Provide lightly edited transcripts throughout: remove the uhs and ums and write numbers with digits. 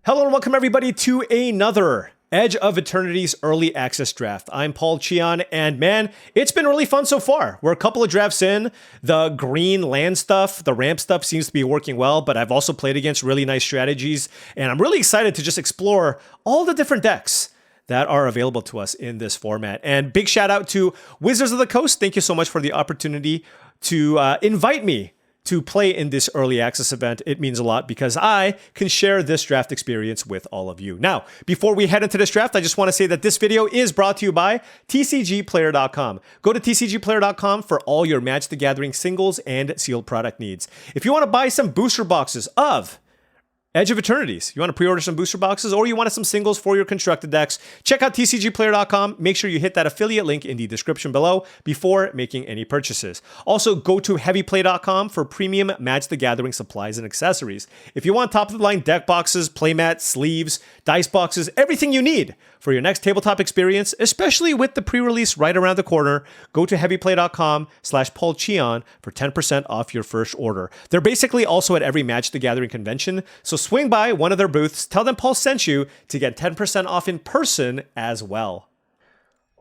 Hello and welcome everybody to another Edge of Eternities early access draft. I'm Paul Cheon, and man, it's been really fun so far. We're a couple of drafts in. The green land stuff, the ramp stuff seems to be working well, but I've also played against really nice strategies, and I'm really excited to just explore all the different decks that are available to us in this format. And big shout out to Wizards of the Coast. Thank you so much for the opportunity to invite me to play in this early access event. It means a lot because I can share this draft experience with all of you. Now, before we head into this draft, I just want to say that this video is brought to you by TCGplayer.com. Go to TCGplayer.com for all your Magic the Gathering singles and sealed product needs. If you want to buy some booster boxes of Edge of Eternities, you want to pre-order some booster boxes, or you want some singles for your constructed decks, check out TCGplayer.com. Make sure you hit that affiliate link in the description below before making any purchases. Also, go to heavyplay.com for premium Magic the Gathering supplies and accessories. If you want top-of-the-line deck boxes, playmats, sleeves, dice boxes, everything you need for your next tabletop experience, especially with the pre-release right around the corner, go to heavyplay.com/paulcheon for 10% off your first order. They're basically also at every Magic the Gathering convention, so swing by one of their booths, tell them Paul sent you to get 10% off in person as well.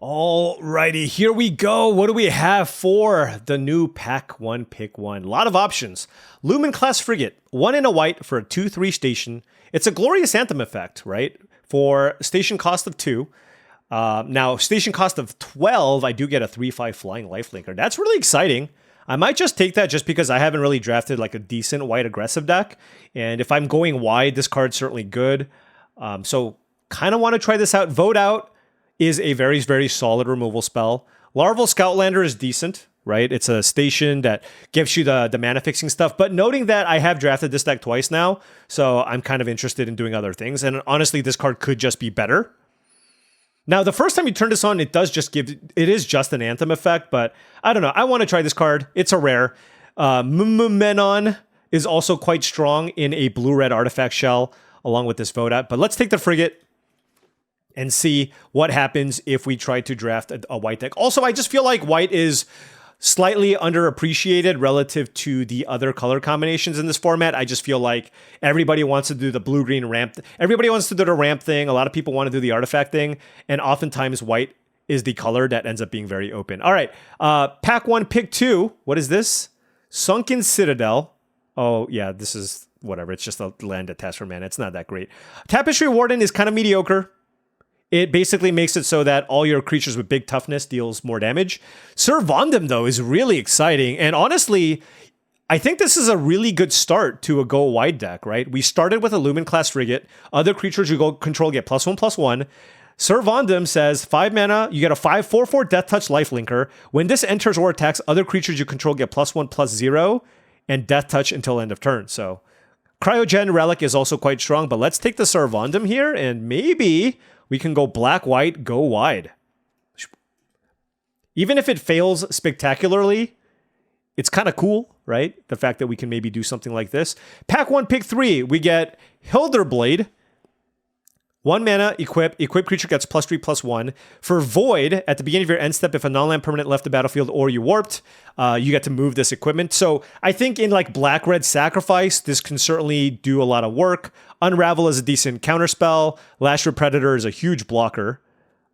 Alrighty, here we go. What do we have for the new Pack 1 Pick 1? A lot of options. Lumen Class Frigate, 1 in a white for a 2/3 station. It's a Glorious Anthem effect, right? For station cost of 2. Now, station cost of 12, I do get a 3/5 flying lifelinker. That's really exciting. I might just take that just because I haven't really drafted like a decent white aggressive deck. And if I'm going wide, this card's certainly good. So kind of want to try this out. Vote Out is a very, very solid removal spell. Larval Scoutlander is decent, right? It's a station that gives you the mana fixing stuff. But noting that I have drafted this deck twice now, so I'm kind of interested in doing other things. And honestly, this card could just be better. Now, the first time you turn this on, it is just an Anthem effect, but I don't know. I want to try this card. It's a rare. Menon is also quite strong in a blue-red artifact shell, along with this Vote Out. But let's take the Frigate and see what happens if we try to draft a white deck. Also, I just feel like white is slightly underappreciated relative to the other color combinations in this format. I just feel like everybody wants to do the blue-green ramp. Everybody wants to do the ramp thing. A lot of people want to do the artifact thing. And oftentimes white is the color that ends up being very open. All right. Pack 1, Pick 2. What is this? Sunken Citadel. Oh, yeah, this is whatever. It's just a land that taps for mana. It's not that great. Tapestry Warden is kind of mediocre. It basically makes it so that all your creatures with big toughness deals more damage. Sir Vondem, though, is really exciting. And honestly, I think this is a really good start to a go wide deck, right? We started with a Lumen Class Frigate. Other creatures you go control get +1/+1. Sir Vondem says 5 mana, you get a 5/4/4 Death Touch Lifelinker. When this enters or attacks, other creatures you control get +1/+0 and Death Touch until end of turn. So Cryogen Relic is also quite strong, but let's take the Sir Vondem here and maybe we can go black-white, go wide. Even if it fails spectacularly, it's kind of cool, right? The fact that we can maybe do something like this. Pack 1, Pick 3, we get Hilderblade. 1 mana, equip creature gets +3/+1. For Void, at the beginning of your end step, if a non-land permanent left the battlefield or you warped, you get to move this equipment. So I think in like black-red sacrifice, this can certainly do a lot of work. Unravel is a decent counterspell. Lashra Predator is a huge blocker.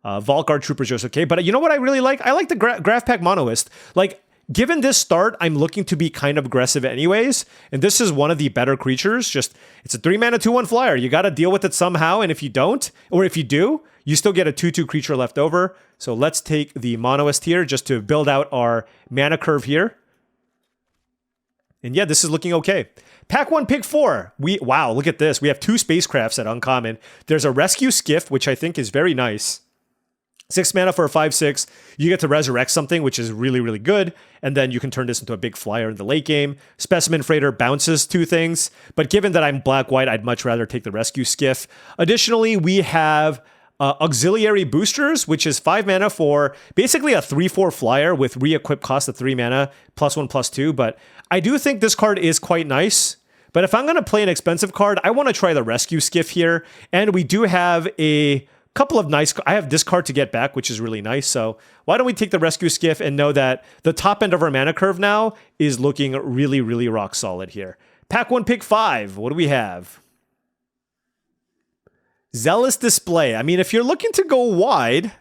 Volkguard Trooper is just okay. But you know what I really like? I like the Graph Pack Monoist. Like, given this start, I'm looking to be kind of aggressive anyways, and this is one of the better creatures. Just, it's a 3 mana 2/1 flyer. You got to deal with it somehow, and if you don't, or if you do, you still get a 2/2 creature left over. So let's take the Monoist here just to build out our mana curve here. And yeah, this is looking okay. Pack 1, Pick 4. Wow, look at this. We have 2 spacecrafts at Uncommon. There's a Rescue Skiff, which I think is very nice. 6 mana for a 5/6. You get to resurrect something, which is really, really good. And then you can turn this into a big flyer in the late game. Specimen Freighter bounces 2 things. But given that I'm black-white, I'd much rather take the Rescue Skiff. Additionally, we have Auxiliary Boosters, which is 5 mana for basically a 3/4 flyer with re-equip cost of 3 mana, +1/+2. But I do think this card is quite nice. But if I'm going to play an expensive card, I want to try the Rescue Skiff here. And we do have a couple of nice, I have this card to get back, which is really nice. So why don't we take the Rescue Skiff and know that the top end of our mana curve now is looking really, really rock solid here. Pack 1, Pick 5. What do we have? Zealous Display. I mean, if you're looking to go wide,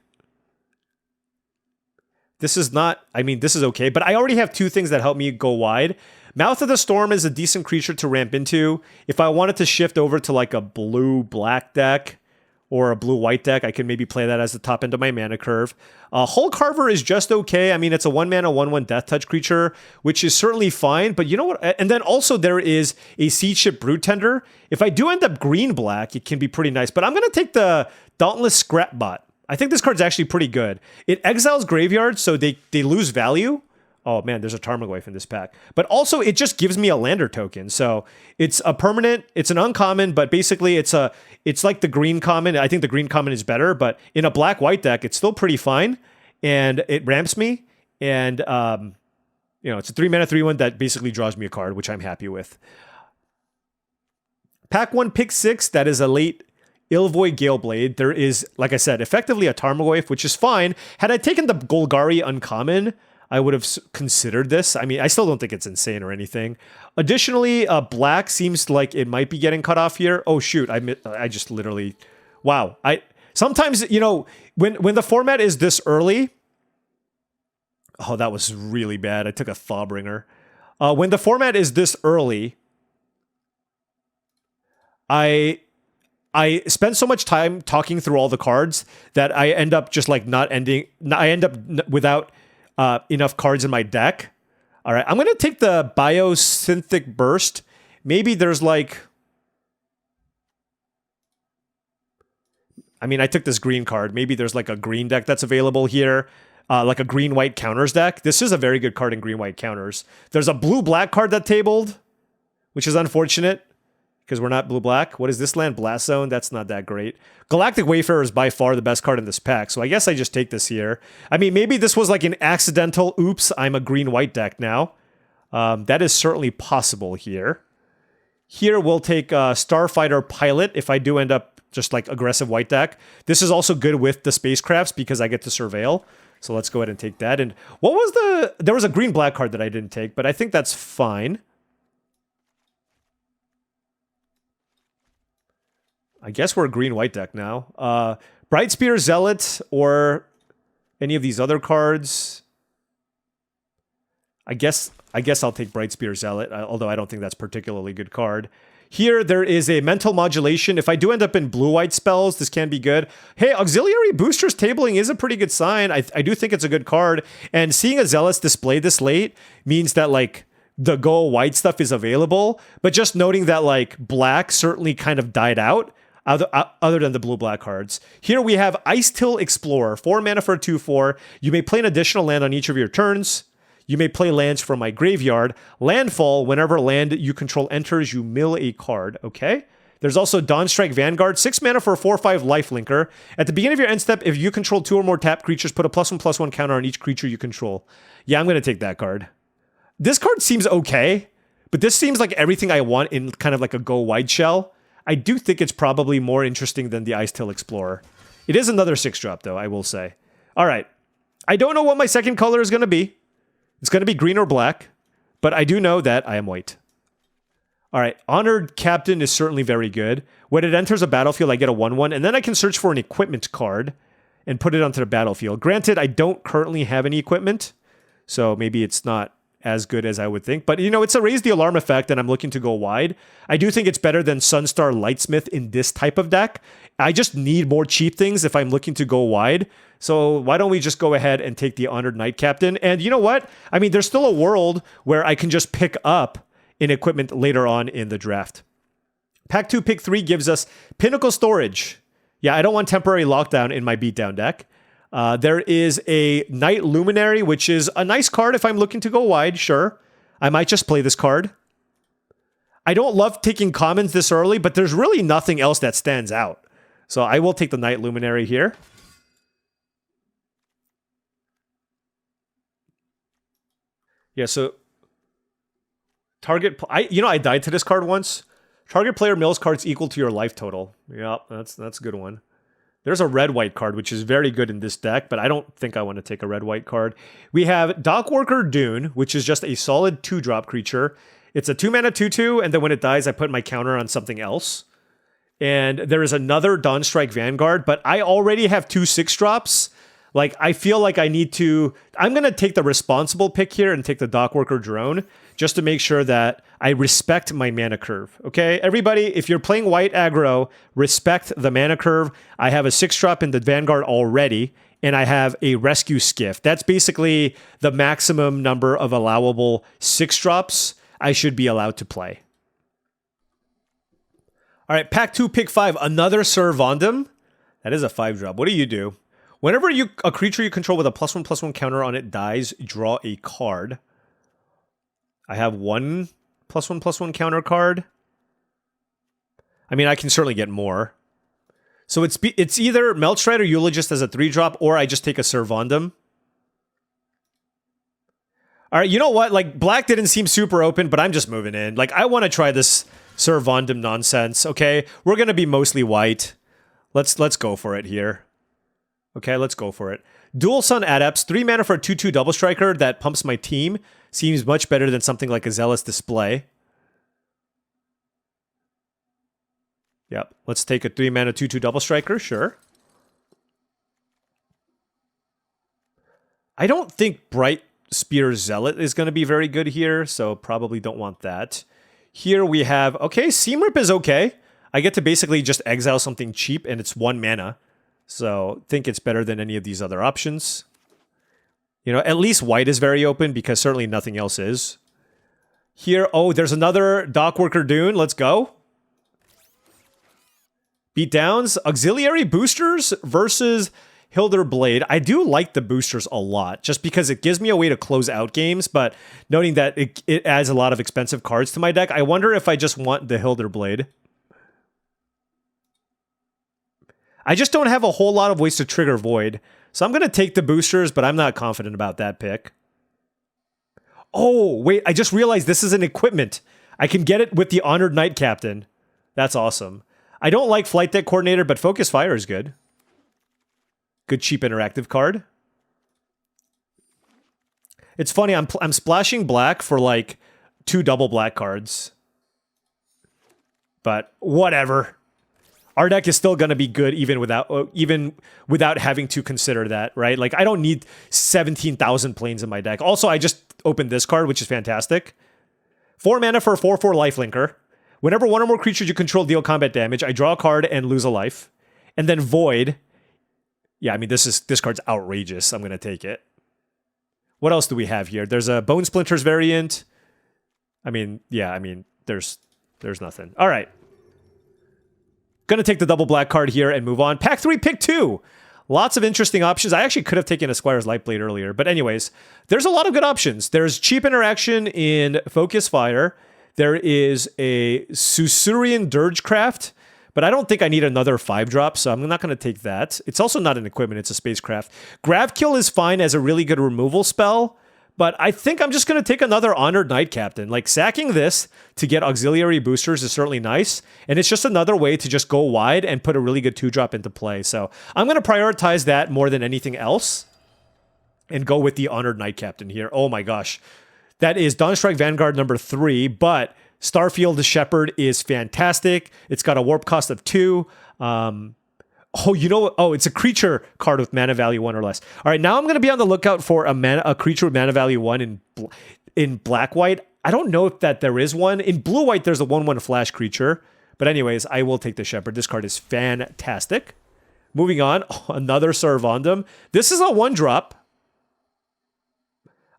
this is not, I mean, this is okay, but I already have two things that help me go wide. Mouth of the Storm is a decent creature to ramp into. If I wanted to shift over to like a blue-black deck or a blue-white deck, I could maybe play that as the top end of my mana curve. Hull Carver is just okay. I mean, it's a 1-mana, 1/1 Death Touch creature, which is certainly fine, but you know what? And then also there is a Siege Ship Broodtender. If I do end up green-black, it can be pretty nice, but I'm going to take the Dauntless Scrapbot. I think this card's actually pretty good. It exiles graveyards, so they lose value. Oh man, there's a Tarmogoyf in this pack. But also, it just gives me a lander token. So it's a permanent, it's an uncommon, but basically it's like the green common. I think the green common is better, but in a black-white deck, it's still pretty fine. And it ramps me. And, you know, it's a 3-mana, 3/1 that basically draws me a card, which I'm happy with. Pack 1, pick 6, that is a late Ilvoy Galeblade. There is, like I said, effectively a Tarmogoyf, which is fine. Had I taken the Golgari uncommon, I would have considered this. I mean, I still don't think it's insane or anything. Additionally, black seems like it might be getting cut off here. Oh shoot, I just literally, wow. Sometimes, you know, when the format is this early, oh, that was really bad. I took a Thawbringer. When the format is this early, I spend so much time talking through all the cards that I end up just like I end up without enough cards in my deck. All right, I'm going to take the Biosynthetic Burst. Maybe there's like... I mean, I took this green card. Maybe there's like a green deck that's available here. Like a green-white counters deck. This is a very good card in green-white counters. There's a blue-black card that tabled, which is unfortunate. Because we're not blue-black. What is this land? Blast Zone? That's not that great. Galactic Wayfarer is by far the best card in this pack, so I guess I just take this here. I mean, maybe this was like an accidental, oops, I'm a green-white deck now. That is certainly possible here. Here we'll take Starfighter Pilot if I do end up just like aggressive white deck. This is also good with the spacecrafts because I get to surveil. So let's go ahead and take that. And what was there was a green-black card that I didn't take, but I think that's fine. I guess we're a green-white deck now. Brightspear Zealot or any of these other cards. I guess I'll take Brightspear Zealot, although I don't think that's a particularly good card. Here, there is a Mental Modulation. If I do end up in blue-white spells, this can be good. Hey, Auxiliary Boosters tabling is a pretty good sign. I do think it's a good card. And seeing a Zealous display this late means that, like, the go white stuff is available. But just noting that, like, black certainly kind of died out. Other than the blue-black cards. Here we have Ice-Till Explorer. 4 mana for a 2/4. You may play an additional land on each of your turns. You may play lands from my graveyard. Landfall, whenever land you control enters, you mill a card. Okay? There's also Dawnstrike Vanguard. 6 mana for a 4/5 lifelinker. At the beginning of your end step, if you control 2 or more tapped creatures, put a +1/+1 counter on each creature you control. Yeah, I'm going to take that card. This card seems okay, but this seems like everything I want in kind of like a go-wide shell. I do think it's probably more interesting than the Ice-Till Explorer. It is another 6-drop, though, I will say. All right. I don't know what my second color is going to be. It's going to be green or black, but I do know that I am white. All right. Honored Captain is certainly very good. When it enters a battlefield, I get a 1/1, and then I can search for an equipment card and put it onto the battlefield. Granted, I don't currently have any equipment, so maybe it's not as good as I would think. But, you know, it's a raise the alarm effect, and I'm looking to go wide. I do think it's better than Sunstar Lightsmith in this type of deck. I just need more cheap things if I'm looking to go wide. So why don't we just go ahead and take the Honored Knight Captain? And you know what? I mean, there's still a world where I can just pick up an equipment later on in the draft. Pack 2, pick 3 gives us Pinnacle Storage. Yeah, I don't want Temporary Lockdown in my beatdown deck. There is a Night Luminary, which is a nice card if I'm looking to go wide, sure. I might just play this card. I don't love taking commons this early, but there's really nothing else that stands out. So I will take the Night Luminary here. Yeah, so I died to this card once. Target player mills cards equal to your life total. Yeah, that's a good one. There's a red-white card, which is very good in this deck, but I don't think I want to take a red-white card. We have Dockworker Dune, which is just a solid 2-drop creature. It's a 2-mana 2/2, and then when it dies, I put my counter on something else. And there is another Dawnstrike Vanguard, but I already have 2 6-drops. Like, I feel like I need to... I'm going to take the responsible pick here and take the Dockworker Drone just to make sure that I respect my mana curve, okay? Everybody, if you're playing white aggro, respect the mana curve. I have a 6-drop in the Vanguard already, and I have a Rescue Skiff. That's basically the maximum number of allowable 6-drops I should be allowed to play. All right, pack 2, pick 5, another Servandum. That is a 5-drop. What do? Whenever a creature you control with a +1/+1 counter on it dies, draw a card. I have 1 +1/+1 counter card. I mean, I can certainly get more. So it's either Meltstride or Eulogist as a 3-drop, or I just take a Servandum. All right, you know what? Like, black didn't seem super open, but I'm just moving in. Like, I want to try this Servandum nonsense, okay? We're going to be mostly white. Let's go for it here. Okay, let's go for it. Dual Sun Adepts, 3 mana for a 2/2 double striker that pumps my team. Seems much better than something like a Zealous Display. Yep, let's take a 3 mana 2/2 double striker, sure. I don't think Bright Spear Zealot is going to be very good here, so probably don't want that. Here we have, okay, Seam Rip is okay. I get to basically just exile something cheap, and it's 1 mana. So, think it's better than any of these other options. You know, at least white is very open, because certainly nothing else is. Here, oh, there's another Dockworker Dune. Let's go. Beatdowns, Auxiliary Boosters versus Hilder Blade. I do like the boosters a lot, just because it gives me a way to close out games, but noting that it adds a lot of expensive cards to my deck, I wonder if I just want the Hilder Blade. I just don't have a whole lot of ways to trigger Void, so I'm going to take the boosters, but I'm not confident about that pick. Oh, wait, I just realized this is an equipment. I can get it with the Honored Knight Captain. That's awesome. I don't like Flight Deck Coordinator, but Focus Fire is good. Good cheap interactive card. It's funny, I'm splashing black for like 2 double black cards. But whatever. Our deck is still going to be good even without having to consider that, right? Like, I don't need 17,000 planes in my deck. Also, I just opened this card, which is fantastic. 4 mana for a 4/4 lifelinker. Whenever 1 or more creatures you control deal combat damage, I draw a card and lose a life. And then Void. Yeah, I mean, this card's outrageous. I'm going to take it. What else do we have here? There's a Bone Splinters variant. I mean, yeah, I mean, there's nothing. All right. Gonna take the double black card here and move on. Pack 3, pick 2. Lots of interesting options. I actually could have taken a Squire's Lightblade earlier. But anyways, there's a lot of good options. There's cheap interaction in Focus Fire. There is a Susurian Dirgecraft. But I don't think I need another 5-drop, so I'm not going to take that. It's also not an equipment, it's a spacecraft. Gravkill is fine as a really good removal spell. But I think I'm just going to take another Honored Knight Captain. Like, sacking this to get auxiliary boosters is certainly nice. And it's just another way to just go wide and put a really good 2-drop into play. So I'm going to prioritize that more than anything else. And go with the Honored Knight Captain here. Oh my gosh. That is Dawnstrike Vanguard number 3. But Starfield Shepherd is fantastic. It's got a warp cost of 2. Oh, you know what? Oh, it's a creature card with mana value 1 or less. All right, now I'm going to be on the lookout for a creature with mana value 1 in black-white. I don't know if there is one. In blue-white, there's a 1/1 flash creature. But anyways, I will take the Shepherd. This card is fantastic. Moving on, another Servandum. This is a 1-drop.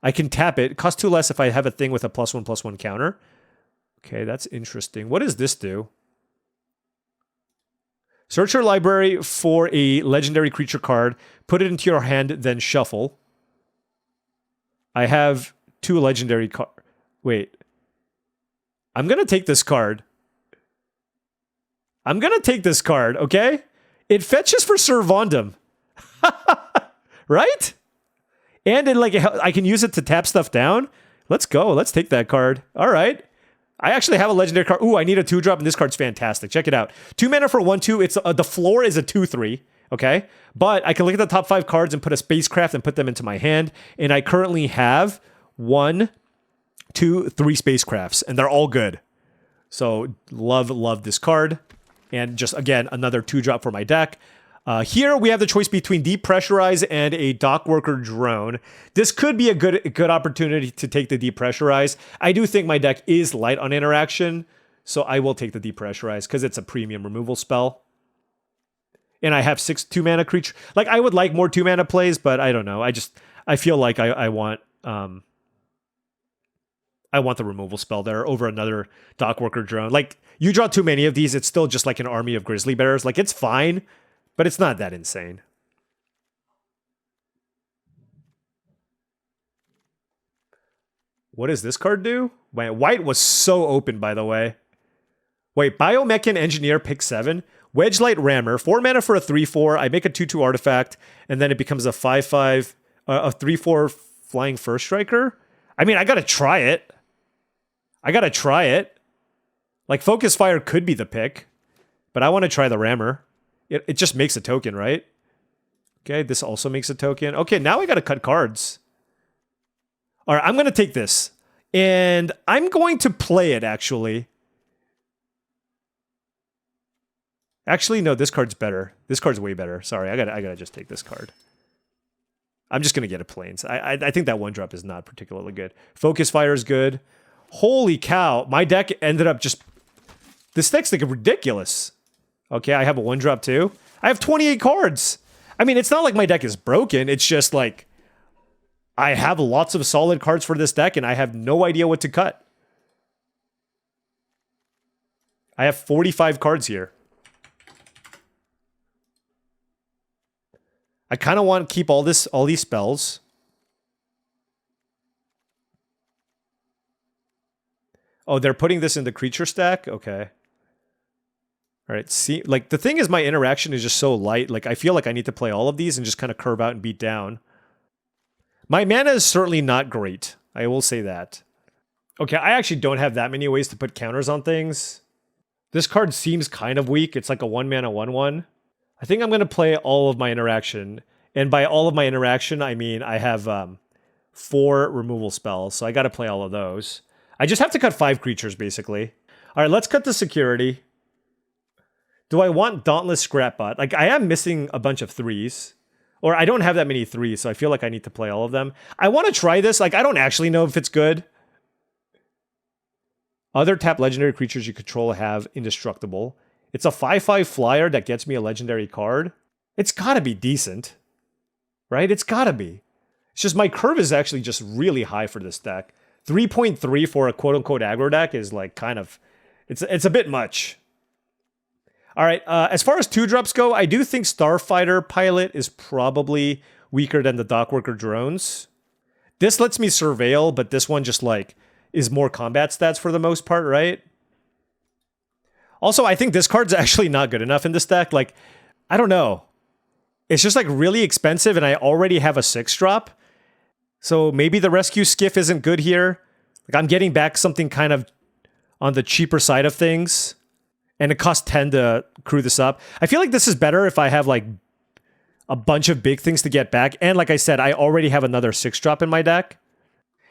I can tap it. It costs 2 less if I have a thing with a +1/+1 counter. Okay, that's interesting. What does this do? Search your library for a legendary creature card, put it into your hand, then shuffle. I have 2 legendary cards. Wait. I'm going to take this card. I'm going to take this card, okay? It fetches for Servandum. Right? And I can use it to tap stuff down. Let's go. Let's take that card. All right. I actually have a legendary card. Ooh, I need a 2-drop, and this card's fantastic. Check it out. 2 mana for 1/2. It's the floor is a 2/3, okay? But I can look at the top 5 cards and put a spacecraft and put them into my hand, and I currently have 1, 2, 3 spacecrafts, and they're all good. So, love this card. and just, again, another 2-drop for my deck. Here we have the choice between Depressurize and a Dockworker Drone. This could be a good opportunity to take the Depressurize. I do think my deck is light on interaction, so I will take the Depressurize because it's a premium removal spell. And I have 6 2-mana creature. Like, I would like more 2-mana plays, but I don't know. I feel like I want the removal spell there over another Dockworker Drone. Like, you draw too many of these, it's still just like an army of Grizzly Bears. Like, it's fine, but it's not that insane. What does this card do? Wait, white was so open, by the way. Wait, Biomechan Engineer, pick 7. Wedgelight Rammer, 4 mana for a 3/4. I make a 2/2 artifact, and then it becomes a 5/5, a 3/4 flying first striker. I mean, I gotta try it. Like, Focus Fire could be the pick, but I want to try the Rammer. It just makes a token, right? Okay, this also makes a token. Okay, now I gotta cut cards. All right, I'm gonna take this, and I'm going to play it, actually. Actually, no, this card's better. This card's way better. Sorry, I gotta just take this card. I'm just gonna get a Plains. I think that 1-drop is not particularly good. Focus Fire is good. Holy cow, my deck ended up just... This deck's like ridiculous. Okay, I have a 1-drop too. I have 28 cards. I mean, it's not like my deck is broken. It's just like... I have lots of solid cards for this deck, and I have no idea what to cut. I have 45 cards here. I kind of want to keep all these spells. Oh, they're putting this in the creature stack? Okay. All right, see, like, the thing is my interaction is just so light. Like, I feel like I need to play all of these and just kind of curve out and beat down. My mana is certainly not great. I will say that. Okay, I actually don't have that many ways to put counters on things. This card seems kind of weak. It's like a 1-mana 1/1. I think I'm going to play all of my interaction. And by all of my interaction, I mean I have 4 removal spells, so I got to play all of those. I just have to cut 5 creatures, basically. All right, let's cut the security. Do I want Dauntless Scrapbot? Like, I am missing a bunch of 3s. Or I don't have that many 3s, so I feel like I need to play all of them. I want to try this. Like, I don't actually know if it's good. Other tap legendary creatures you control have indestructible. It's a 5/5 flyer that gets me a legendary card. It's gotta be decent. Right? It's gotta be. It's just my curve is actually just really high for this deck. 3.3 for a quote-unquote aggro deck is like kind of... It's a bit much. All right, as far as 2-drops go, I do think Starfighter Pilot is probably weaker than the Dockworker Drones. This lets me surveil, but this one just like is more combat stats for the most part, right? Also, I think this card's actually not good enough in this deck. Like, I don't know. It's just like really expensive, and I already have a 6-drop. So maybe the Rescue Skiff isn't good here. Like, I'm getting back something kind of on the cheaper side of things. And it costs 10 to crew this up. I feel like this is better if I have like a bunch of big things to get back. And like I said, I already have another 6-drop in my deck.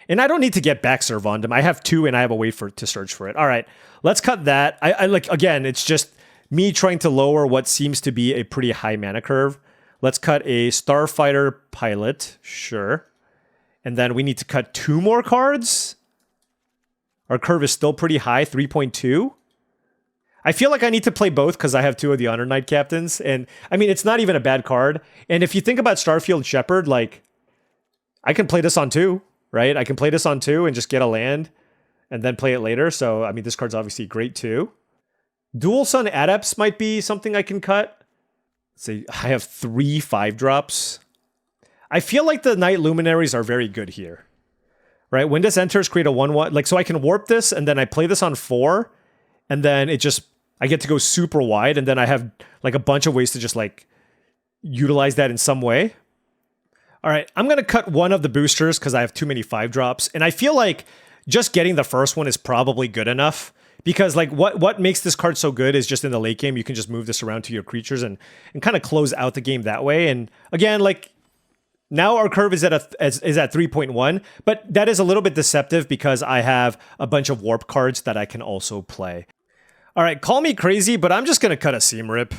And I don't need to get back Servandum. I have 2 and I have a way to search for it. All right, let's cut that. I like, again, it's just me trying to lower what seems to be a pretty high mana curve. Let's cut a Starfighter Pilot, sure. And then we need to cut 2 more cards. Our curve is still pretty high, 3.2. I feel like I need to play both because I have 2 of the Honor Knight Captains. And, I mean, it's not even a bad card. And if you think about Starfield Shepherd, like, I can play this on 2, right? I can play this on 2 and just get a land and then play it later. So, I mean, this card's obviously great, too. Dual Sun Adepts might be something I can cut. Let's see, I have 3 5-drops. I feel like the Night Luminaries are very good here, right? When this enters, create a 1/1. Like, so I can warp this, and then I play this on 4, and then it just... I get to go super wide, and then I have like a bunch of ways to just like utilize that in some way. All right, I'm going to cut one of the boosters because I have too many 5-drops. And I feel like just getting the first one is probably good enough because like what makes this card so good is just in the late game, you can just move this around to your creatures and kind of close out the game that way. And again, like now our curve is at 3.1, but that is a little bit deceptive because I have a bunch of warp cards that I can also play. All right, call me crazy, but I'm just going to cut a Seam Rip.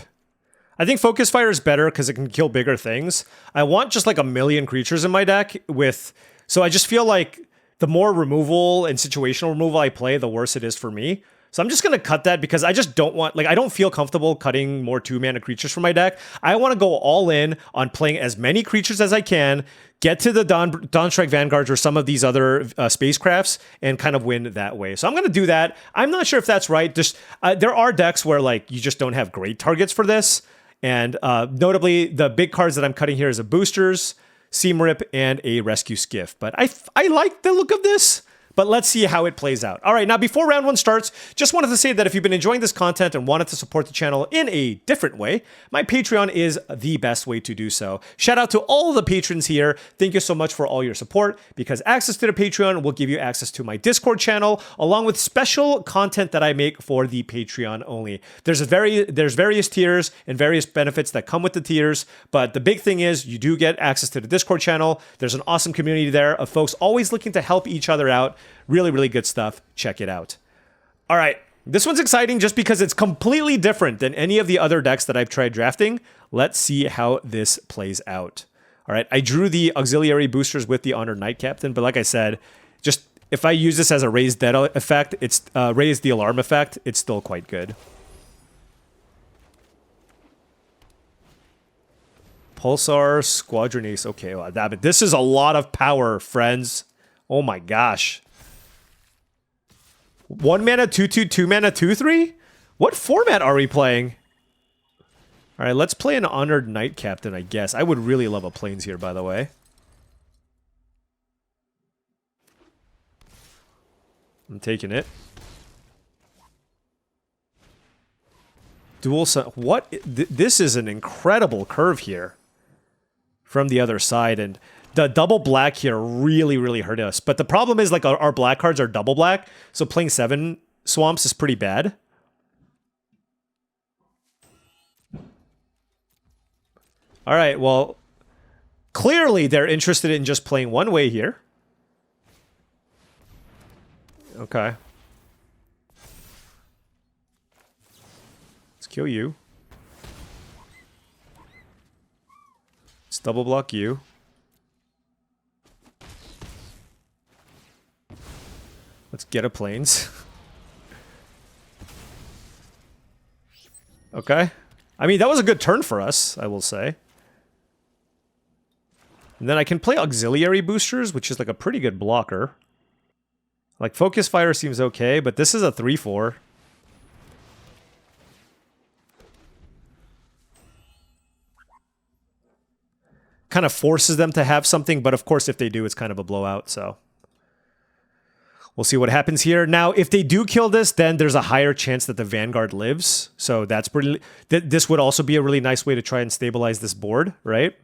I think Focus Fire is better because it can kill bigger things. I want just like a million creatures in my deck with... So I just feel like the more removal and situational removal I play, the worse it is for me. So I'm just going to cut that because I just don't want... Like, I don't feel comfortable cutting more 2-mana creatures from my deck. I want to go all in on playing as many creatures as I can, get to the Dawnstrike Vanguards or some of these other spacecrafts, and kind of win that way. So I'm going to do that. I'm not sure if that's right. Just there are decks where, like, you just don't have great targets for this. And notably, the big cards that I'm cutting here is a Boosters, Seam Rip, and a Rescue Skiff. But I like the look of this. But let's see how it plays out. All right, now before round one starts, just wanted to say that if you've been enjoying this content and wanted to support the channel in a different way, my Patreon is the best way to do so. Shout out to all the patrons here. Thank you so much for all your support, because access to the Patreon will give you access to my Discord channel, along with special content that I make for the Patreon only. There's various tiers and various benefits that come with the tiers, but the big thing is you do get access to the Discord channel. There's an awesome community there of folks always looking to help each other out. Really, really good stuff. Check it out. All right. This one's exciting just because it's completely different than any of the other decks that I've tried drafting. Let's see how this plays out. All right. I drew the auxiliary boosters with the Honored Knight Captain, but like I said, just if I use this as a raised dead effect, it's raised the alarm effect, it's still quite good. Pulsar, Squadron Ace. Okay, well, this is a lot of power, friends. Oh my gosh. 1 mana, 2/2, 2 mana, 2/3? What format are we playing? All right, let's play an Honored Knight Captain, I guess. I would really love a Plains here, by the way. I'm taking it. Dual Sun. What? This is an incredible curve here from the other side, and the double black here really, really hurt us. But the problem is, like, our black cards are double black, so playing 7 swamps is pretty bad. All right, well, clearly they're interested in just playing one way here. Okay. Let's kill you. Let's double block you. Let's get a Plains. Okay. I mean, that was a good turn for us, I will say. And then I can play Auxiliary Boosters, which is like a pretty good blocker. Like, Focus Fire seems okay, but this is a 3/4. Kind of forces them to have something, but of course if they do, it's kind of a blowout, so... We'll see what happens here. Now, if they do kill this, then there's a higher chance that the Vanguard lives. So that's pretty... This would also be a really nice way to try and stabilize this board, right?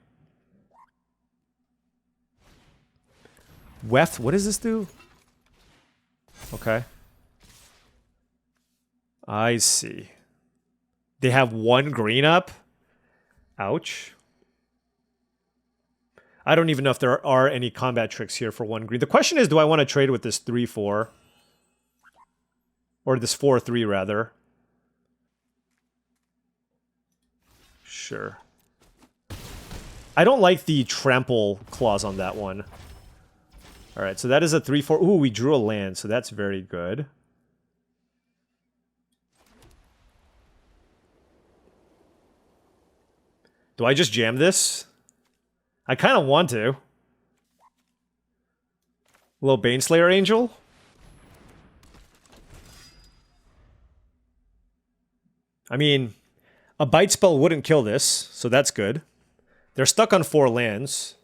Weft, what does this do? Okay. I see. They have 1 green up? Ouch. I don't even know if there are any combat tricks here for 1 green. The question is, do I want to trade with this 3/4? Or this 4/3, rather. Sure. I don't like the trample clause on that one. Alright, so that is a 3/4. Ooh, we drew a land, so that's very good. Do I just jam this? I kind of want to. A little Baneslayer Angel. I mean, a bite spell wouldn't kill this, so that's good. They're stuck on 4 lands.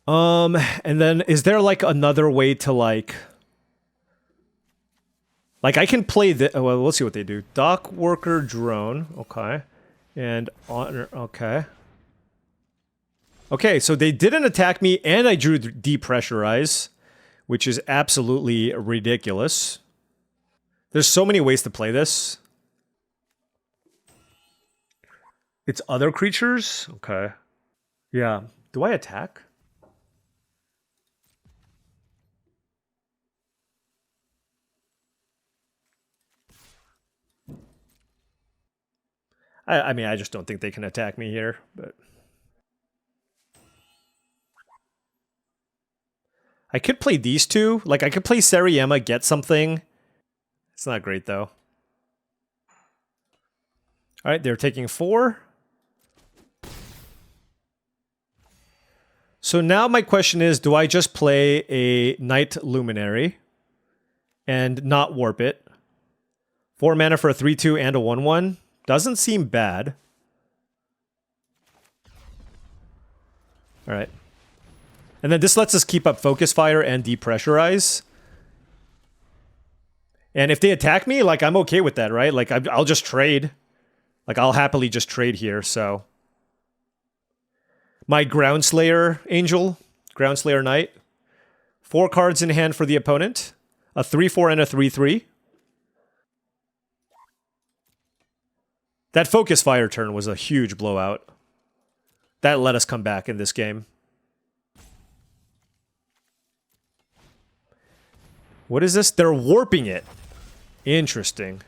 And then is there like another way to like I can play the... Well, let's see what they do. Dock Worker Drone. Okay. And Honor... Okay. Okay, so they didn't attack me, and I drew Depressurize, which is absolutely ridiculous. There's so many ways to play this. It's other creatures? Okay. Yeah. Do I attack? I mean, I just don't think they can attack me here, but... I could play these two. Like, I could play Sariyama, get something. It's not great, though. Alright, they're taking 4. So now my question is, do I just play a Night Luminary and not warp it? 4 mana for a 3/2 and a 1/1? Doesn't seem bad. Alright. And then this lets us keep up Focus Fire and Depressurize. And if they attack me, like, I'm okay with that, right? Like, I'll just trade. Like, I'll happily just trade here, so... My Groundslayer Angel, Groundslayer Knight. 4 cards in hand for the opponent. A 3/4 and a 3/3. That Focus Fire turn was a huge blowout. That let us come back in this game. What is this? They're warping it. Interesting.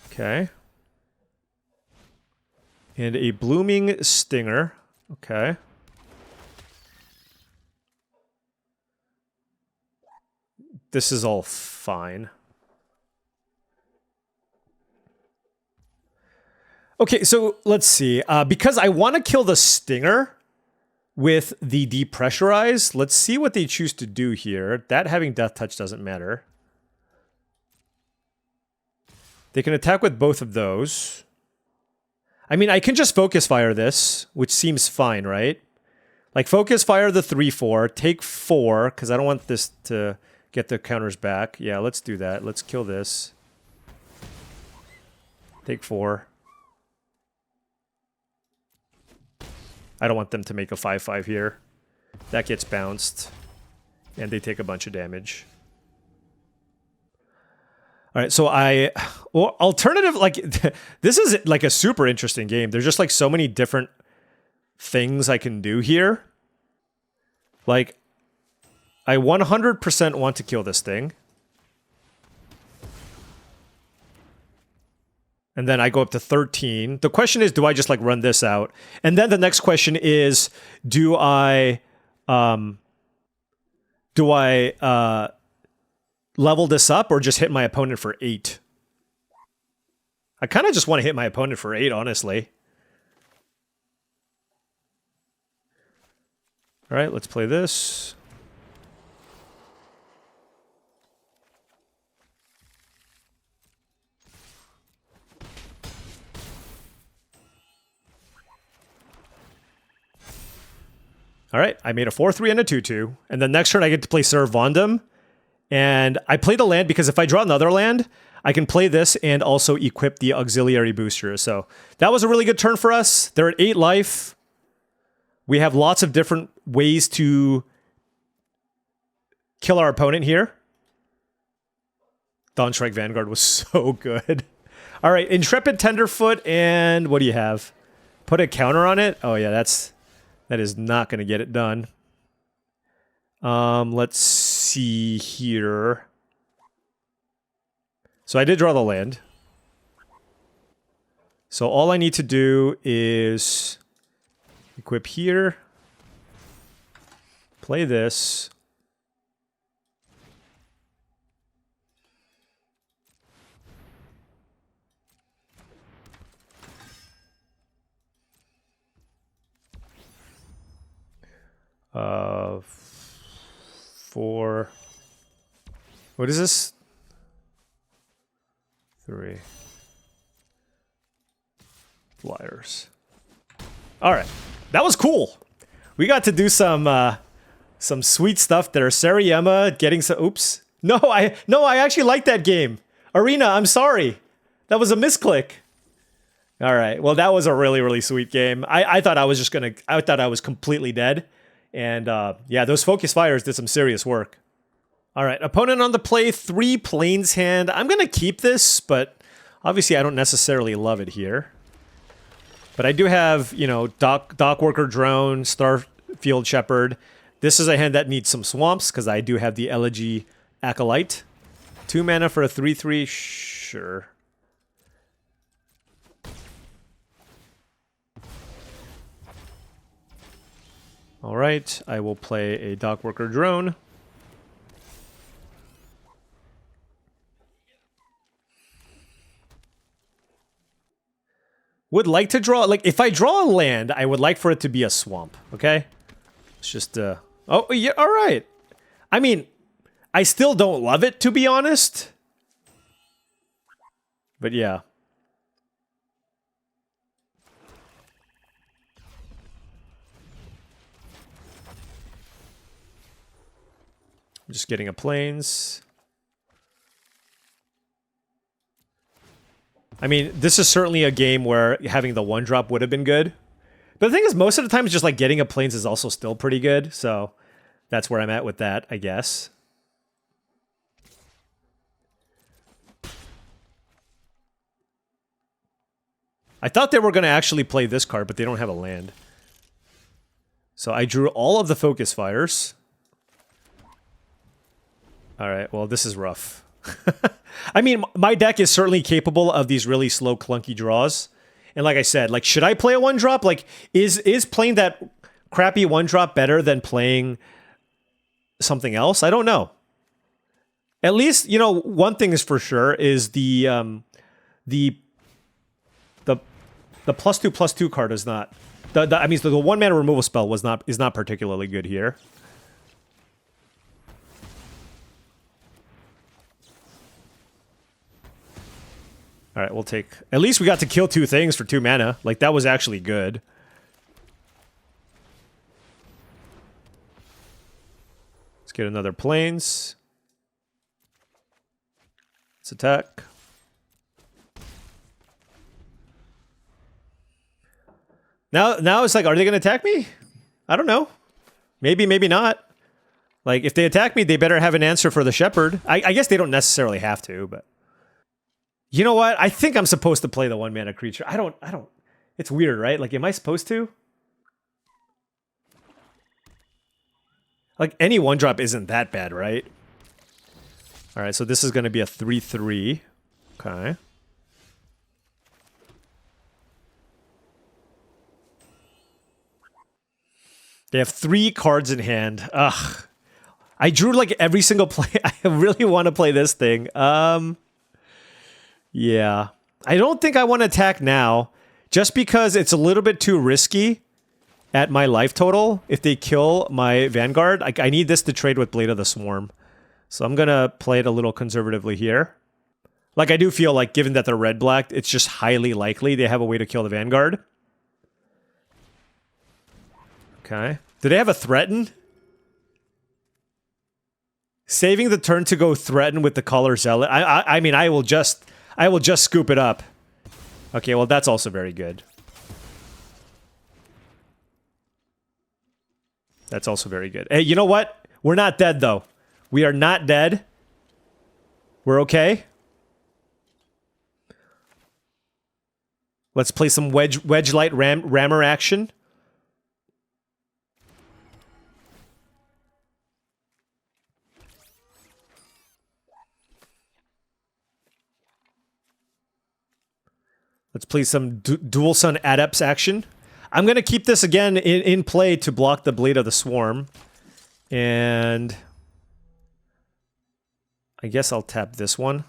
Okay. And a Blooming Stinger. Okay. This is all fine. Okay, so let's see. Because I want to kill the Stinger with the Depressurize, let's see what they choose to do here. That having Death Touch doesn't matter. They can attack with both of those. I mean, I can just Focus Fire this, which seems fine, right? Like, Focus Fire the 3/4, take 4, because I don't want this to get the counters back. Yeah, let's do that. Let's kill this. Take 4. I don't want them to make a 5/5 here. That gets bounced. And they take a bunch of damage. Alright, so well, alternative, like, this is like a super interesting game. There's just like so many different things I can do here. Like, I 100% want to kill this thing. And then I go up to 13. The question is, do I just like run this out? And then the next question is, do I level this up or just hit my opponent for 8? I kind of just want to hit my opponent for 8, honestly. All right, let's play this. All right, I made a 4/3 and a 2/2. And then next turn I get to play Servondum. And I play the land because if I draw another land, I can play this and also equip the auxiliary booster. So that was a really good turn for us. They're at 8 life. We have lots of different ways to kill our opponent here. Dawnstrike Vanguard was so good. All right, Intrepid Tenderfoot, and what do you have? Put a counter on it? Oh yeah, that is not going to get it done. Let's see here. So I did draw the land. So all I need to do is equip here. Play this. Four. What is this? 3. Flyers. All right, that was cool. We got to do some sweet stuff there. Sariyama getting some. Oops. No, I actually like that game. Arena. I'm sorry. That was a misclick. All right. Well, that was a really, really sweet game. I thought I was just gonna. I thought I was completely dead. And yeah, those Focus Fires did some serious work. All right, opponent on the play, 3 Plains hand. I'm going to keep this, but obviously I don't necessarily love it here. But I do have, you know, Dock Worker Drone, Starfield Shepherd. This is a hand that needs some swamps, because I do have the Elegy Acolyte. 2 mana for a 3/3, sure. All right, I will play a dock worker drone. Would like to draw, like, if I draw a land, I would like for it to be a swamp, okay? It's just, oh, yeah, all right. I mean, I still don't love it, to be honest. But yeah. I'm just getting a plains. I mean, this is certainly a game where having the 1-drop would have been good. But the thing is, most of the time, it's just like getting a plains is also still pretty good. So that's where I'm at with that, I guess. I thought they were going to actually play this card, but they don't have a land. So I drew all of the focus fires. All right, well, this is rough. I mean, my deck is certainly capable of these really slow, clunky draws. And like I said, like, should I play a 1-drop? Like, is playing that crappy 1-drop better than playing something else? I don't know. At least, you know, one thing is for sure is the +2/+2 card is not I mean, the 1-mana removal spell is not particularly good here. All right, we'll take... At least we got to kill 2 things for 2 mana. Like, that was actually good. Let's get another plains. Let's attack. Now it's like, are they going to attack me? I don't know. Maybe, maybe not. Like, if they attack me, they better have an answer for the shepherd. I guess they don't necessarily have to, but... You know what? I think I'm supposed to play the 1-mana creature. I don't... It's weird, right? Like, am I supposed to? Like, any 1-drop isn't that bad, right? Alright, so this is going to be a 3/3. Okay. They have 3 cards in hand. Ugh. I drew, like, every single play. I really want to play this thing. Yeah. I don't think I want to attack now, just because it's a little bit too risky at my life total. If they kill my Vanguard, I need this to trade with Blade of the Swarm. So I'm going to play it a little conservatively here. Like, I do feel like, given that they're red-black, it's just highly likely they have a way to kill the Vanguard. Okay. Do they have a threaten? Saving the turn to go threaten with the Color Zealot. I mean, I will just scoop it up. Okay, well, that's also very good. That's also very good. Hey, you know what? We're not dead, though. We are not dead. We're okay. Let's play some Wedge Light Rammer action. Let's play some Dual Sun Adepts action. I'm going to keep this again in play to block the Blade of the Swarm. And I guess I'll tap this one.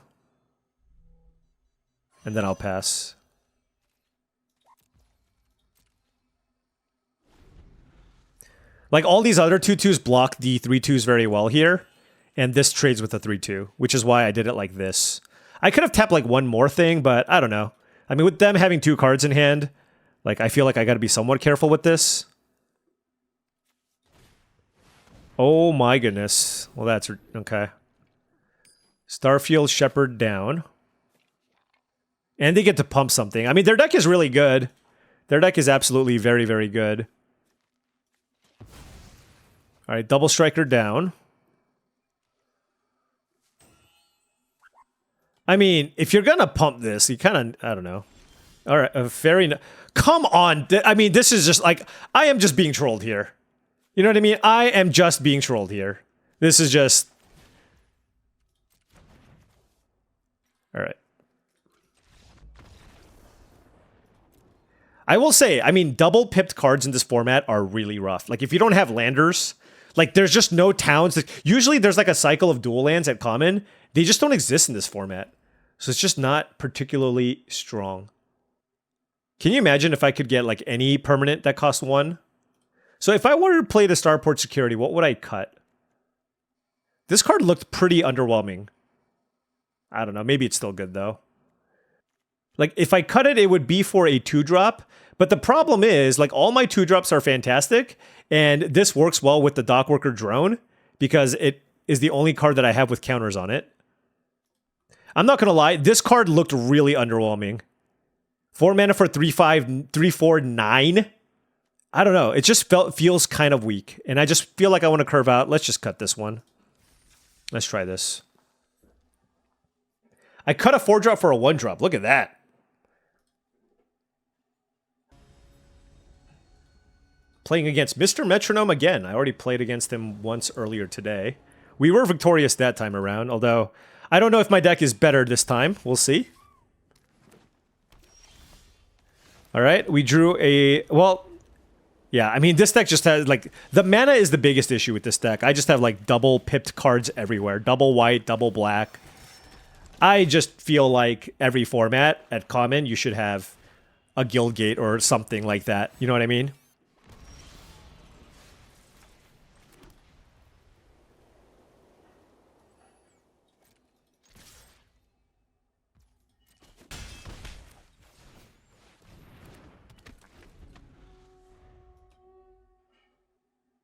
And then I'll pass. Like, all these other 2/2s block the 3/2s very well here. And this trades with a 3/2, which is why I did it like this. I could have tapped, like, one more thing, but I don't know. I mean, with them having 2 cards in hand, like, I feel like I gotta be somewhat careful with this. Oh my goodness. Well, that's... okay. Starfield Shepherd down. And they get to pump something. I mean, their deck is really good. Their deck is absolutely very, very good. Alright, Double Striker down. I mean, if you're gonna pump this, you kind of... I don't know. Alright, a fairy... Come on! I mean, this is just like... I am just being trolled here. You know what I mean? I am just being trolled here. This is just... Alright. I will say, I mean, double pipped cards in this format are really rough. Like, if you don't have landers, like, there's just no towns. Usually there's like a cycle of dual lands at common. They just don't exist in this format. So it's just not particularly strong. Can you imagine if I could get like any permanent that costs 1? So if I wanted to play the Starport Security, what would I cut? This card looked pretty underwhelming. I don't know. Maybe it's still good though. Like, if I cut it, it would be for a 2-drop. But the problem is, like, all my 2-drops are fantastic. And this works well with the Dockworker Drone because it is the only card that I have with counters on it. I'm not going to lie. This card looked really underwhelming. 4 mana for 3/5, 3/4, 9. I don't know. It just feels kind of weak. And I just feel like I want to curve out. Let's just cut this one. Let's try this. I cut a 4-drop for a 1-drop. Look at that. Playing against Mr. Metronome again. I already played against him once earlier today. We were victorious that time around, although I don't know if my deck is better this time. We'll see. All right, we drew a... Well, yeah, I mean, this deck just has, like... The mana is the biggest issue with this deck. I just have, like, double pipped cards everywhere. Double white, double black. I just feel like every format at common, you should have a Guildgate or something like that. You know what I mean?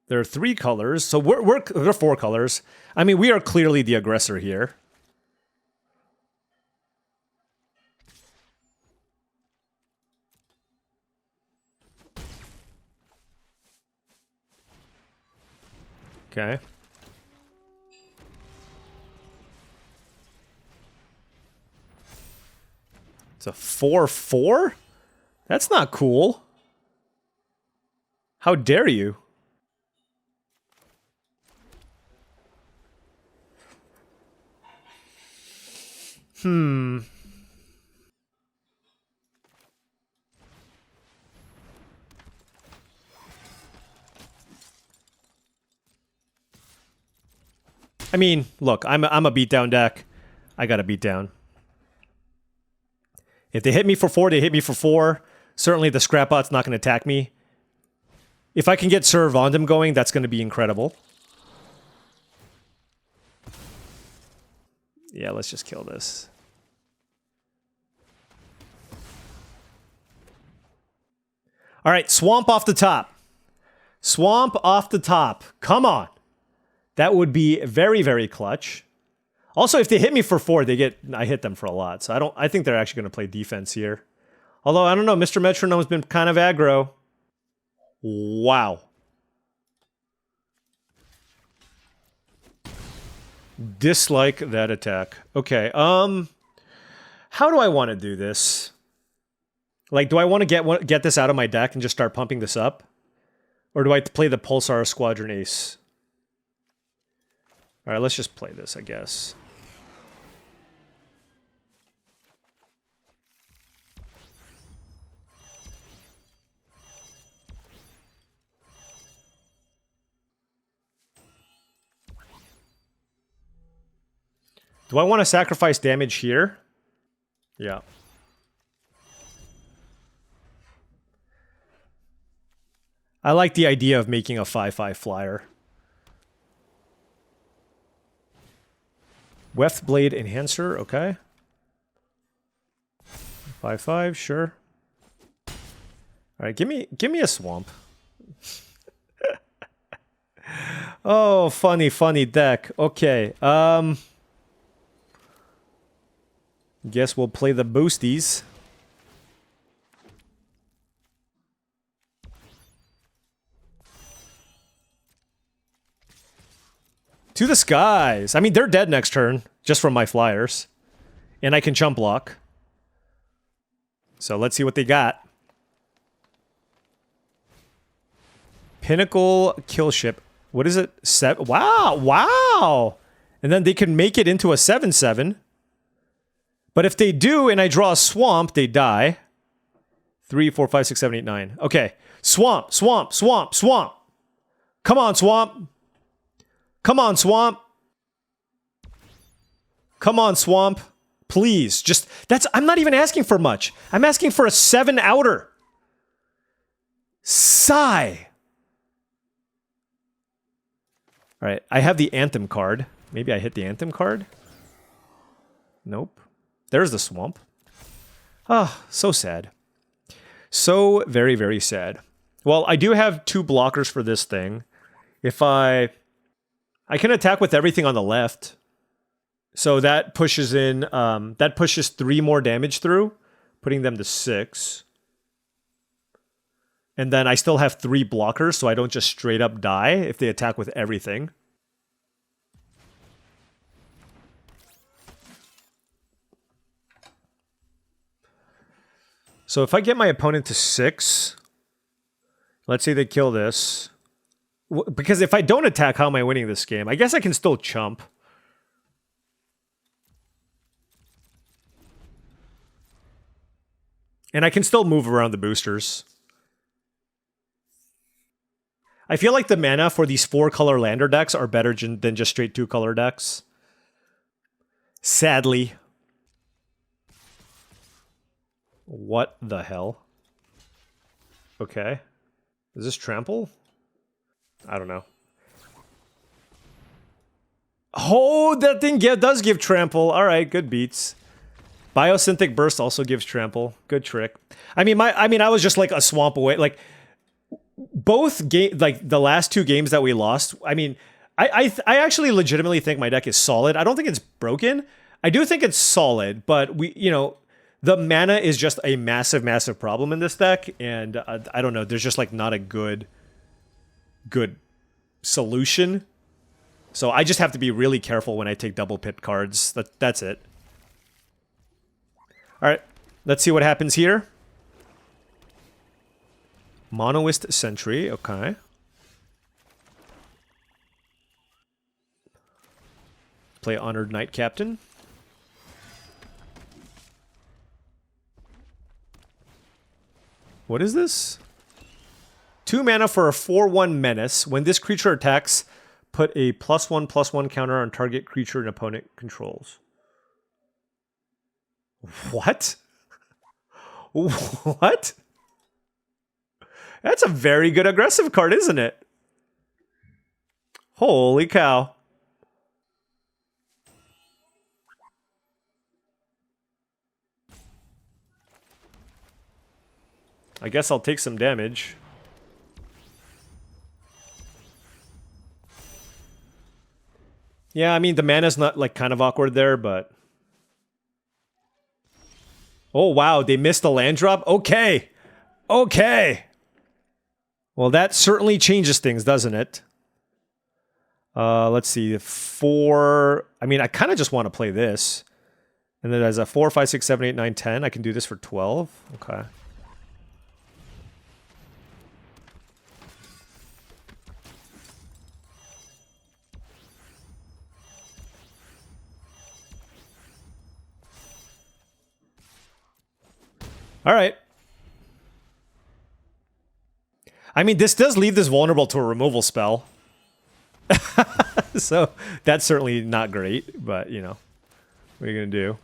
There are 3 colors, so there are 4 colors. I mean, we are clearly the aggressor here. Okay. It's a 4/4? That's not cool. How dare you? I mean, look, I'm a beatdown deck. I got a beatdown. If they hit me for 4, they hit me for 4. Certainly the Scrapbot's not going to attack me. If I can get Servandum going, that's going to be incredible. Yeah, let's just kill this. All right, Swamp off the top. Swamp off the top. Come on. That would be very, very clutch. Also, if they hit me for 4, I hit them for a lot. So I think they're actually going to play defense here. Although, I don't know, Mr. Metronome's been kind of aggro. Wow. Dislike that attack. Okay, how do I want to do this? Like, do I want to get this out of my deck and just start pumping this up? Or do I play the Pulsar Squadron Ace? Alright, let's just play this, I guess. Do I want to sacrifice damage here? Yeah. I like the idea of making a 5/5 flyer. Weft Blade Enhancer, okay. 5/5, sure. Alright, give me a swamp. Oh, funny deck. Okay. Guess we'll play the boosties. To the skies. I mean, they're dead next turn, just from my flyers. And I can chump block. So let's see what they got. Pinnacle kill ship. What is it? Wow! And then they can make it into a 7/7. But if they do, and I draw a swamp, they die. 3, 4, 5, 6, 7, 8, 9. Okay. Swamp, swamp, swamp, swamp. Come on, swamp. Come on, swamp. Come on, swamp. Please. Just, I'm not even asking for much. I'm asking for a 7 outer. Sigh. All right. I have the Anthem card. Maybe I hit the Anthem card? Nope. There's the swamp. Ah, so sad. So very, very sad. Well, I do have 2 blockers for this thing. If I can attack with everything on the left. So that pushes in, that pushes 3 more damage through, putting them to 6. And then I still have 3 blockers, so I don't just straight up die if they attack with everything. So if I get my opponent to 6, let's say they kill this. Because if I don't attack, how am I winning this game? I guess I can still chump. And I can still move around the boosters. I feel like the mana for these 4-color lander decks are better than just straight 2-color decks. Sadly. What the hell? Okay. Is this trample? I don't know. Oh, that thing does give trample. All right, good beats. Biosynthetic Burst also gives trample. Good trick. I mean, I was just like a swamp away. Like both game, like the last 2 games that we lost. I mean, I actually legitimately think my deck is solid. I don't think it's broken. I do think it's solid, but the mana is just a massive, massive problem in this deck, and I don't know. There's just like not a good solution. So I just have to be really careful when I take double pit cards. That's it. All right, let's see what happens here. Monoist Sentry, okay. Play Honored Knight Captain. What is this? 2 mana for a 4/1 menace. When this creature attacks, put a +1/+1 counter on target creature an opponent controls. What? What? That's a very good aggressive card, isn't it? Holy cow. I guess I'll take some damage. Yeah, I mean, the mana's not, like, kind of awkward there, but... Oh, wow, they missed the land drop? Okay! Okay! Well, that certainly changes things, doesn't it? Let's see, 4... I mean, I kind of just want to play this. And then as a 4, 5, 6, 7, 8, 9, 10, I can do this for 12. Okay. All right. I mean, this does leave this vulnerable to a removal spell. So that's certainly not great, but, what are you going to do?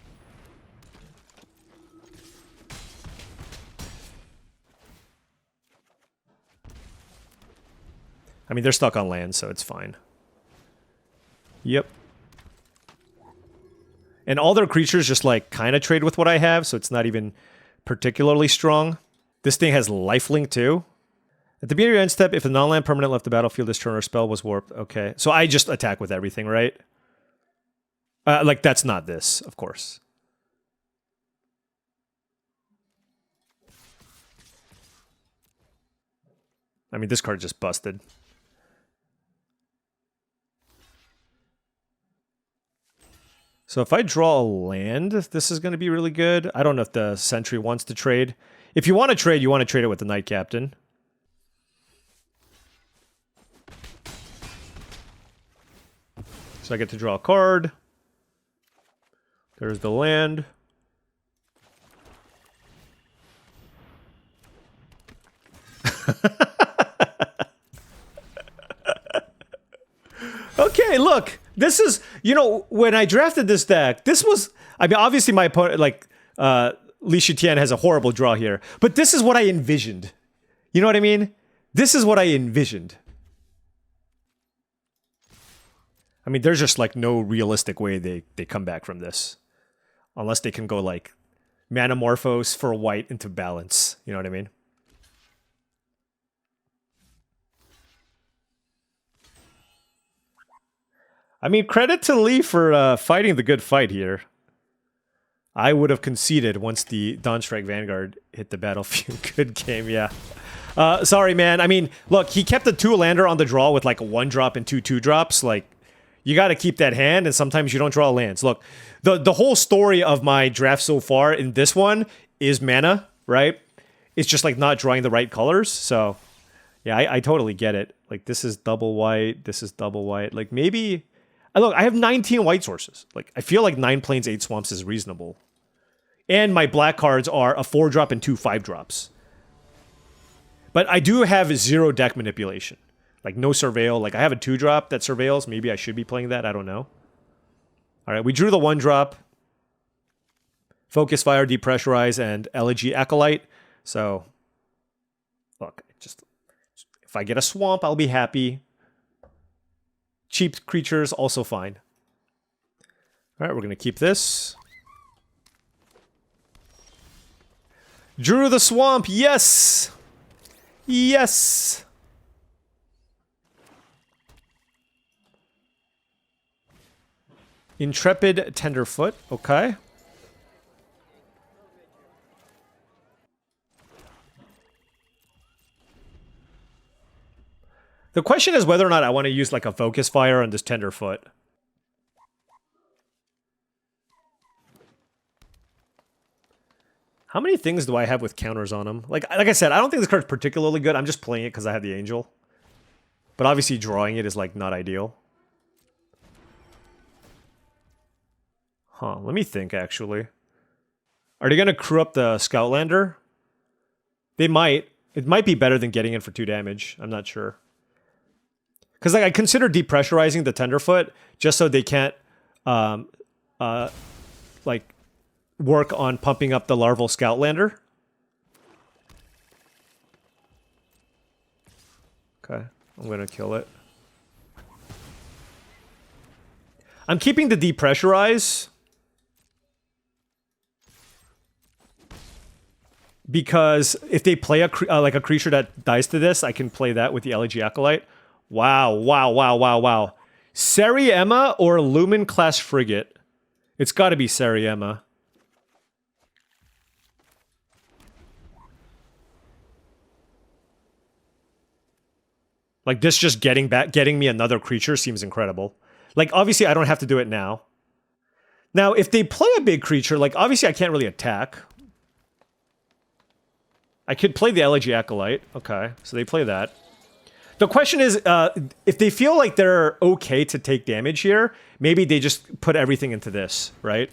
I mean, they're stuck on land, so it's fine. Yep. And all their creatures just, like, kind of trade with what I have, so it's not even particularly strong. This thing has lifelink too. At the beginning of your end step, if a non-land permanent left the battlefield this turn or spell was warped. Okay. So I just attack with everything, right? Like, that's not this, of course. I mean, this card just busted. So if I draw a land, this is going to be really good. I don't know if the Sentry wants to trade. If you want to trade it with the Knight Captain. So I get to draw a card. There's the land. Okay, look. This is, you know, when I drafted this deck, this was, I mean, obviously my opponent, like, Li Shitian has a horrible draw here, but this is what I envisioned. You know what I mean? This is what I envisioned. I mean, there's just like no realistic way they come back from this. Unless they can go like Manamorphose for white into balance. You know what I mean? I mean, credit to Lee for fighting the good fight here. I would have conceded once the Dawnstrike Vanguard hit the battlefield. Good game, yeah. Sorry, man. I mean, look, he kept the 2-lander on the draw with like a 1-drop and 2 2-drops. Like, you got to keep that hand, and sometimes you don't draw lands. Look, the whole story of my draft so far in this one is mana, right? It's just like not drawing the right colors. So, yeah, I totally get it. Like, this is double white. This is double white. Like, maybe... Look, I have 19 white sources. Like, I feel like 9 plains, 8 swamps is reasonable. And my black cards are a 4-drop and 2 5-drops. But I do have 0 deck manipulation. Like, no surveil. Like, I have a 2-drop that surveils. Maybe I should be playing that. I don't know. All right, we drew the 1-drop. Focus Fire, Depressurize, and Elegy Acolyte. So, look, just if I get a swamp, I'll be happy. Cheap creatures, also fine. All right, we're going to keep this. Drew the swamp, yes! Yes! Intrepid Tenderfoot, okay. The question is whether or not I want to use like a Focus Fire on this Tenderfoot. How many things do I have with counters on them? Like I said, I don't think this card's particularly good. I'm just playing it because I have the Angel. But obviously drawing it is like not ideal. Huh, let me think actually. Are they going to crew up the Scoutlander? They might. It might be better than getting in for 2 damage. I'm not sure. Because like I consider depressurizing the Tenderfoot just so they can't like work on pumping up the larval Scoutlander. Okay, I'm gonna kill it. I'm keeping the depressurize because if they play a like a creature that dies to this, I can play that with the Elegy Acolyte. Wow, wow, wow, wow, wow. Seriema or Lumen class frigate? It's got to be Seriema. Like this just getting me another creature seems incredible. Like obviously I don't have to do it now. Now if they play a big creature, like obviously I can't really attack. I could play the Elegy Acolyte. Okay, so they play that. The question is, if they feel like they're okay to take damage here, maybe they just put everything into this, right?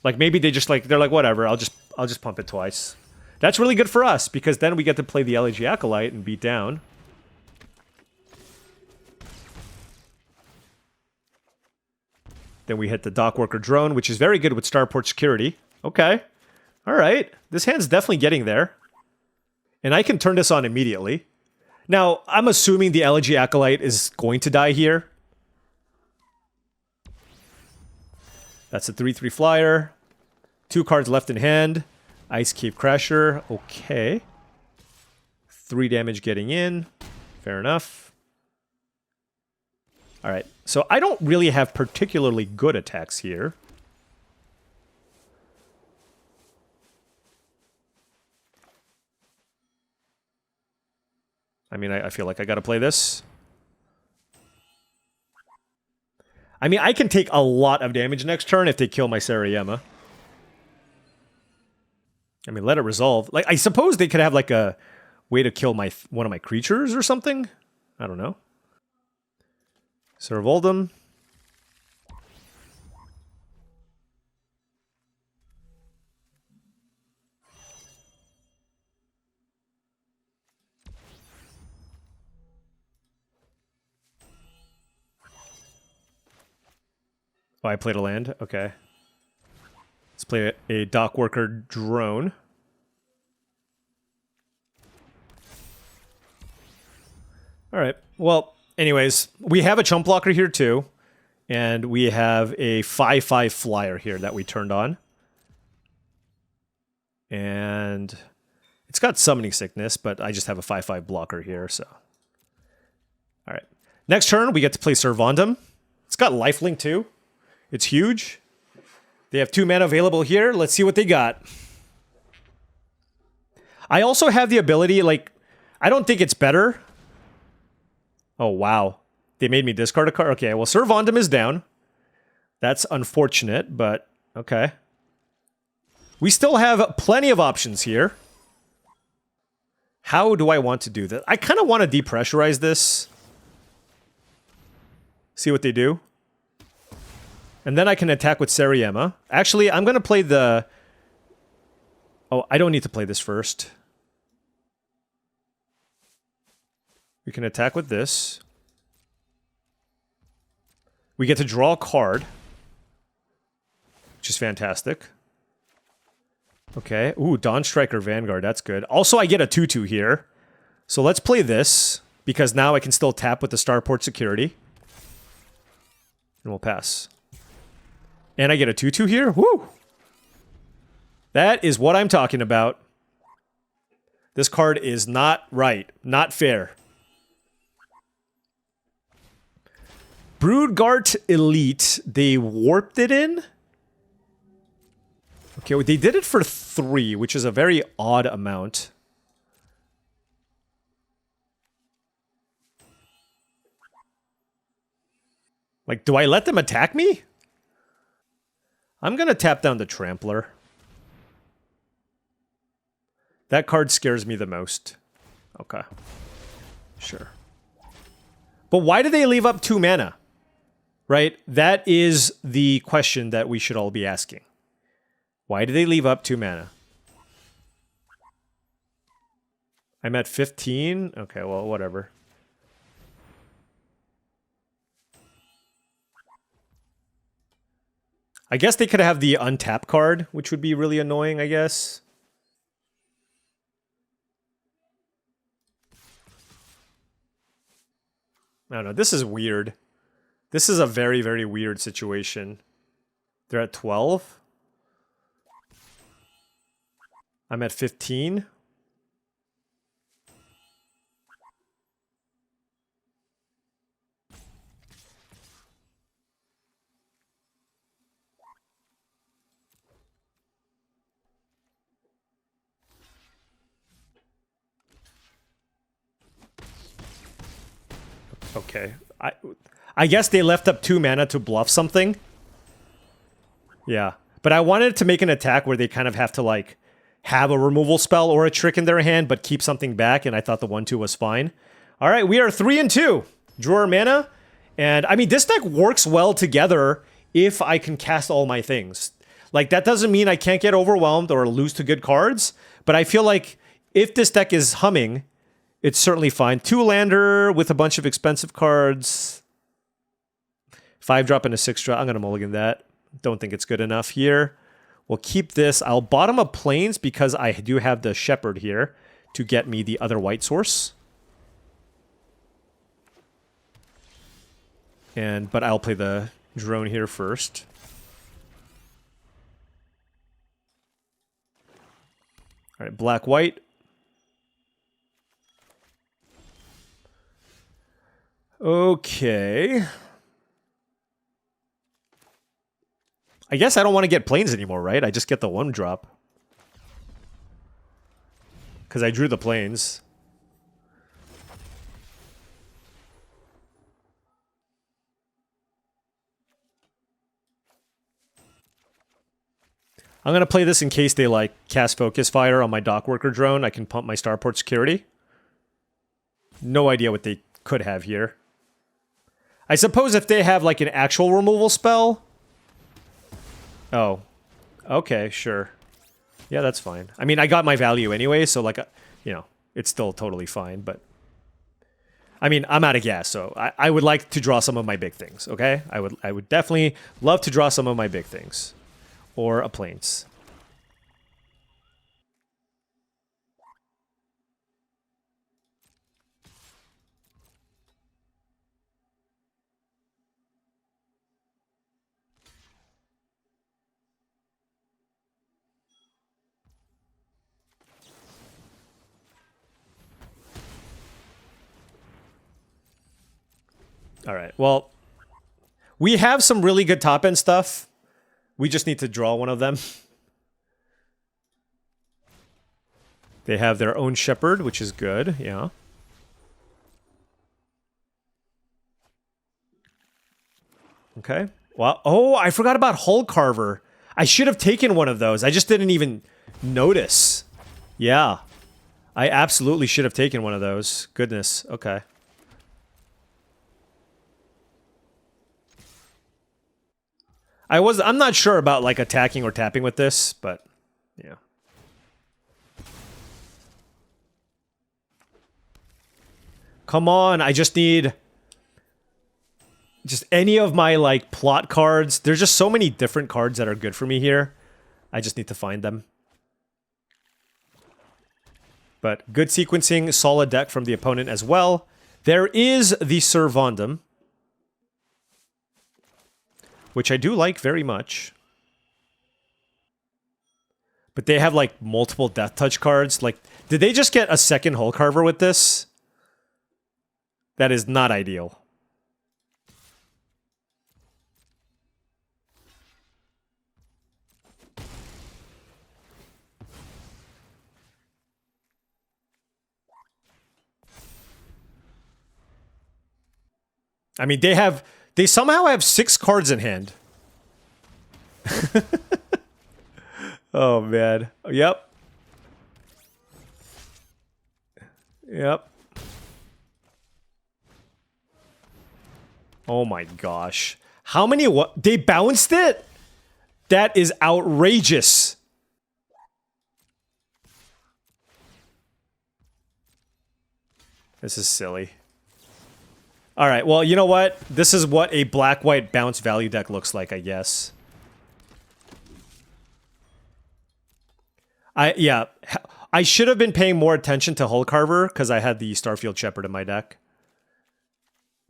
Like maybe they just like they're like whatever, I'll just pump it twice. That's really good for us because then we get to play the Elegy Acolyte and beat down. Then we hit the Dockworker Drone, which is very good with Starport Security. Okay. All right. This hand's definitely getting there. And I can turn this on immediately. Now, I'm assuming the Elegy Acolyte is going to die here. That's a 3/3 flyer. 2 cards left in hand. Ice Cave Crasher. Okay. 3 damage getting in. Fair enough. Alright, so I don't really have particularly good attacks here. I mean, I feel like I gotta play this. I mean, I can take a lot of damage next turn if they kill my Seriema. I mean, let it resolve. Like, I suppose they could have, like, a way to kill one of my creatures or something? I don't know. Serve Oldham. Oh, I played a land? Okay. Let's play a dock worker drone. Alright, well, anyways, we have a chump blocker here too. And we have a 5/5 flyer here that we turned on. And it's got summoning sickness, but I just have a 5/5 blocker here, so. Alright. Next turn, we get to play Servandum. It's got lifelink too. It's huge. They have 2 mana available here. Let's see what they got. I also have the ability, like, I don't think it's better. Oh, wow. They made me discard a card. Okay, well, Servandum is down. That's unfortunate, but okay. We still have plenty of options here. How do I want to do this? I kind of want to depressurize this. See what they do. And then I can attack with Seriema. Actually, I'm going to play the... Oh, I don't need to play this first. We can attack with this. We get to draw a card, which is fantastic. Okay. Ooh, Dawn Striker Vanguard. That's good. Also, I get a 2/2 here. So let's play this, because now I can still tap with the Starport Security. And we'll pass. And I get a 2/2 here? Woo! That is what I'm talking about. This card is not right. Not fair. Broodgart Elite. They warped it in? Okay, well, they did it for 3, which is a very odd amount. Like, do I let them attack me? I'm gonna tap down the Trampler. That card scares me the most. Okay. Sure. But why do they leave up 2 mana? Right? That is the question that we should all be asking. Why do they leave up 2 mana? I'm at 15? Okay, well, whatever. I guess they could have the untap card, which would be really annoying, I guess. I don't know. This is weird. This is a very, very weird situation. They're at 12. I'm at 15. Okay. I guess they left up 2 mana to bluff something. Yeah. But I wanted to make an attack where they kind of have to, like, have a removal spell or a trick in their hand, but keep something back, and I thought the 1/2 was fine. All right, we are 3-2. Draw our mana. And, I mean, this deck works well together if I can cast all my things. Like, that doesn't mean I can't get overwhelmed or lose to good cards, but I feel like if this deck is humming, it's certainly fine. 2-lander with a bunch of expensive cards. 5-drop and a 6-drop. I'm going to mulligan that. Don't think it's good enough here. We'll keep this. I'll bottom up Plains because I do have the Shepherd here to get me the other white source. But I'll play the drone here first. All right, black-white. Okay. I guess I don't want to get Plains anymore, right? I just get the 1-drop. Because I drew the Plains. I'm going to play this in case they, like, cast Focus Fire on my Dock Worker drone. I can pump my Starport Security. No idea what they could have here. I suppose if they have, like, an actual removal spell... Oh. Okay, sure. Yeah, that's fine. I mean, I got my value anyway, so, like, you know, it's still totally fine, but... I mean, I'm out of gas, so I would like to draw some of my big things, okay? I would definitely love to draw some of my big things. Or a plains. All right, well, we have some really good top-end stuff. We just need to draw one of them. They have their own shepherd, which is good, yeah. Okay. Well, oh, I forgot about Hull Carver. I should have taken one of those. I just didn't even notice. Yeah. I absolutely should have taken one of those. Goodness. Okay. I'm not sure about like attacking or tapping with this, but yeah. Come on, I just need just any of my like plot cards. There's just so many different cards that are good for me here. I just need to find them. But good sequencing, solid deck from the opponent as well. There is the Servandum, which I do like very much. But they have like multiple Death Touch cards. Like, did they just get a second Hull Carver with this? That is not ideal. I mean, they somehow have 6 cards in hand. Oh, man. Yep. Yep. Oh my gosh. How many what? They bounced it? That is outrageous. This is silly. All right, well, you know what? This is what a black-white bounce value deck looks like, I guess. Yeah, I should have been paying more attention to Hull Carver because I had the Starfield Shepherd in my deck.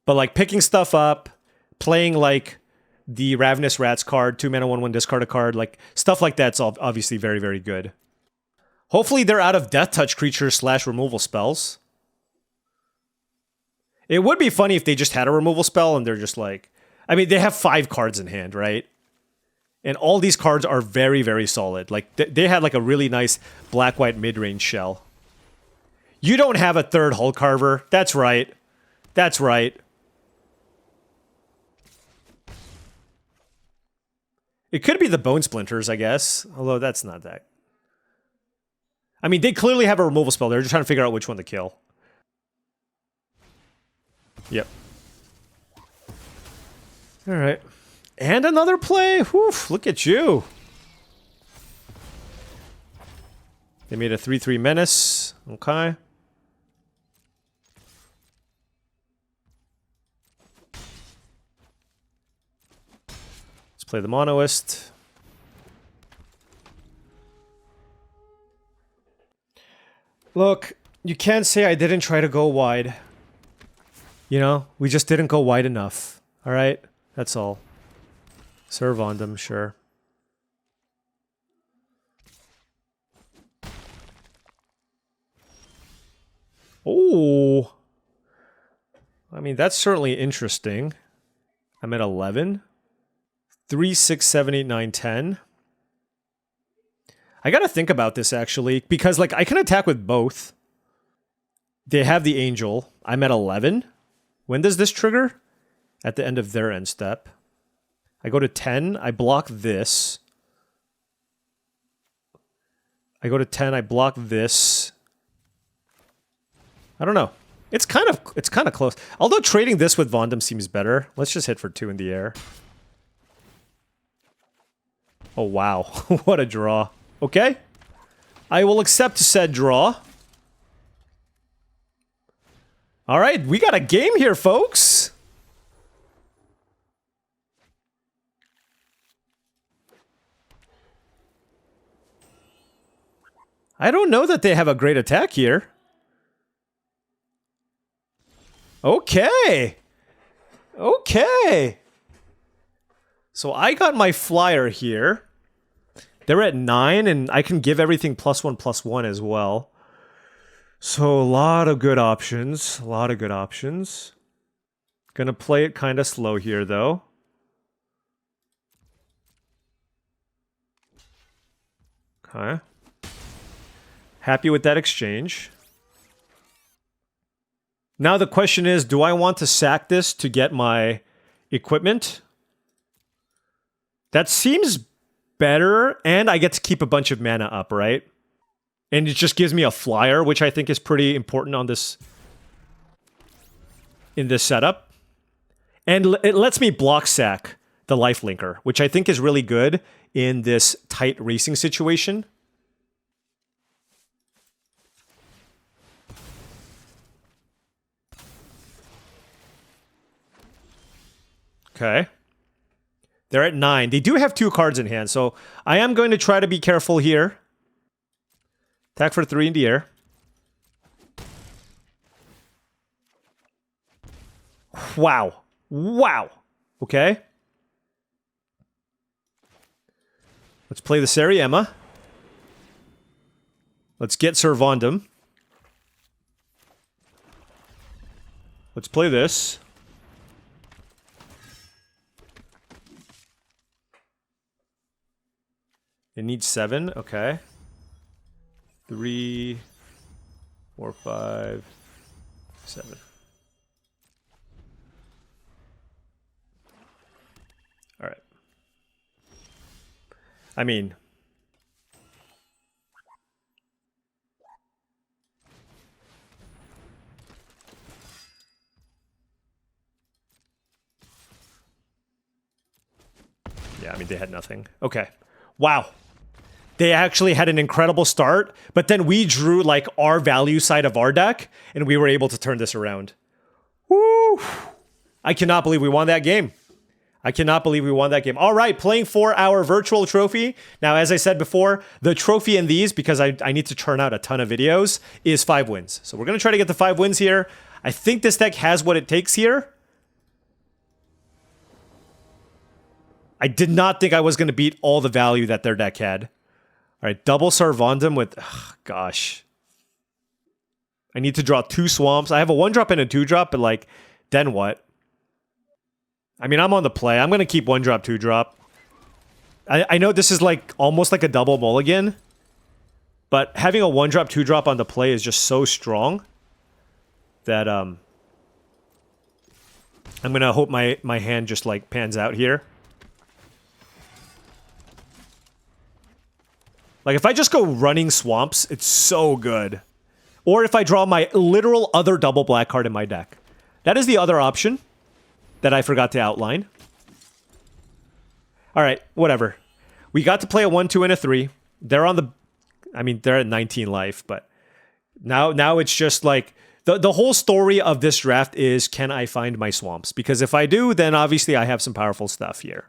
But like picking stuff up, playing like the Ravenous Rats card, 2 mana, 1/1 discard a card, like stuff like that's obviously very, very good. Hopefully they're out of Death Touch creatures / removal spells. It would be funny if they just had a removal spell and they're just like... I mean, they have 5 cards in hand, right? And all these cards are very, very solid. Like, they had like a really nice black-white mid-range shell. You don't have a third Hull Carver. That's right. That's right. It could be the Bone Splinters, I guess. Although that's not that. I mean, they clearly have a removal spell. They're just trying to figure out which one to kill. Yep. All right. And another play. Whew, look at you. They made a 3/3 menace. Okay. Let's play the Monoist. Look, you can't say I didn't try to go wide. You know, we just didn't go wide enough. All right? That's all. Serve on them, sure. Oh. I mean, that's certainly interesting. I'm at 11. 3, 6, 7, 8, 9, 10. I gotta think about this, actually, because, like, I can attack with both. They have the Angel. I'm at 11. When does this trigger? At the end of their end step. I go to 10, I block this. I go to 10, I block this. I don't know. It's kind of close. Although trading this with Vondam seems better. Let's just hit for 2 in the air. Oh wow, what a draw. Okay. I will accept said draw. All right, we got a game here, folks. I don't know that they have a great attack here. Okay. Okay. So I got my flyer here. They're at 9, and I can give everything +1/+1 as well. So a lot of good options. A lot of good options. Gonna play it kind of slow here, though. Okay. Happy with that exchange. Now the question is, do I want to sack this to get my equipment? That seems better, and I get to keep a bunch of mana up, right? And it just gives me a flyer, which I think is pretty important on this... in this setup. And it lets me block sack the lifelinker, which I think is really good in this tight racing situation. Okay. They're at 9. They do have 2 cards in hand, so I am going to try to be careful here. Attack for 3 in the air. Wow. Wow. Okay. Let's play the Sariema. Let's get Servandum. Let's play this. It needs 7, okay. 3, 4, 5, 7. All right. I mean... yeah, I mean, they had nothing. Okay. Wow. They actually had an incredible start, but then we drew like our value side of our deck, and we were able to turn this around. Woo! I cannot believe we won that game. I cannot believe we won that game. All right, playing for our virtual trophy. Now, as I said before, the trophy in these, because I need to churn out a ton of videos, is 5 wins. So we're going to try to get the 5 wins here. I think this deck has what it takes here. I did not think I was going to beat all the value that their deck had. All right, double Servandum with... ugh, gosh. I need to draw 2 swamps. I have a 1-drop and a 2-drop, but like, then what? I mean, I'm on the play. I'm going to keep 1-drop, 2-drop. I know this is like almost like a double mulligan, but having a 1-drop, 2-drop on the play is just so strong that I'm going to hope my hand just like pans out here. Like, if I just go running swamps, it's so good. Or if I draw my literal other double black card in my deck. That is the other option that I forgot to outline. All right, whatever. We got to play a 1, 2, and a 3. They're on the... I mean, they're at 19 life, but... Now it's just like... The whole story of this draft is, can I find my swamps? Because if I do, then obviously I have some powerful stuff here.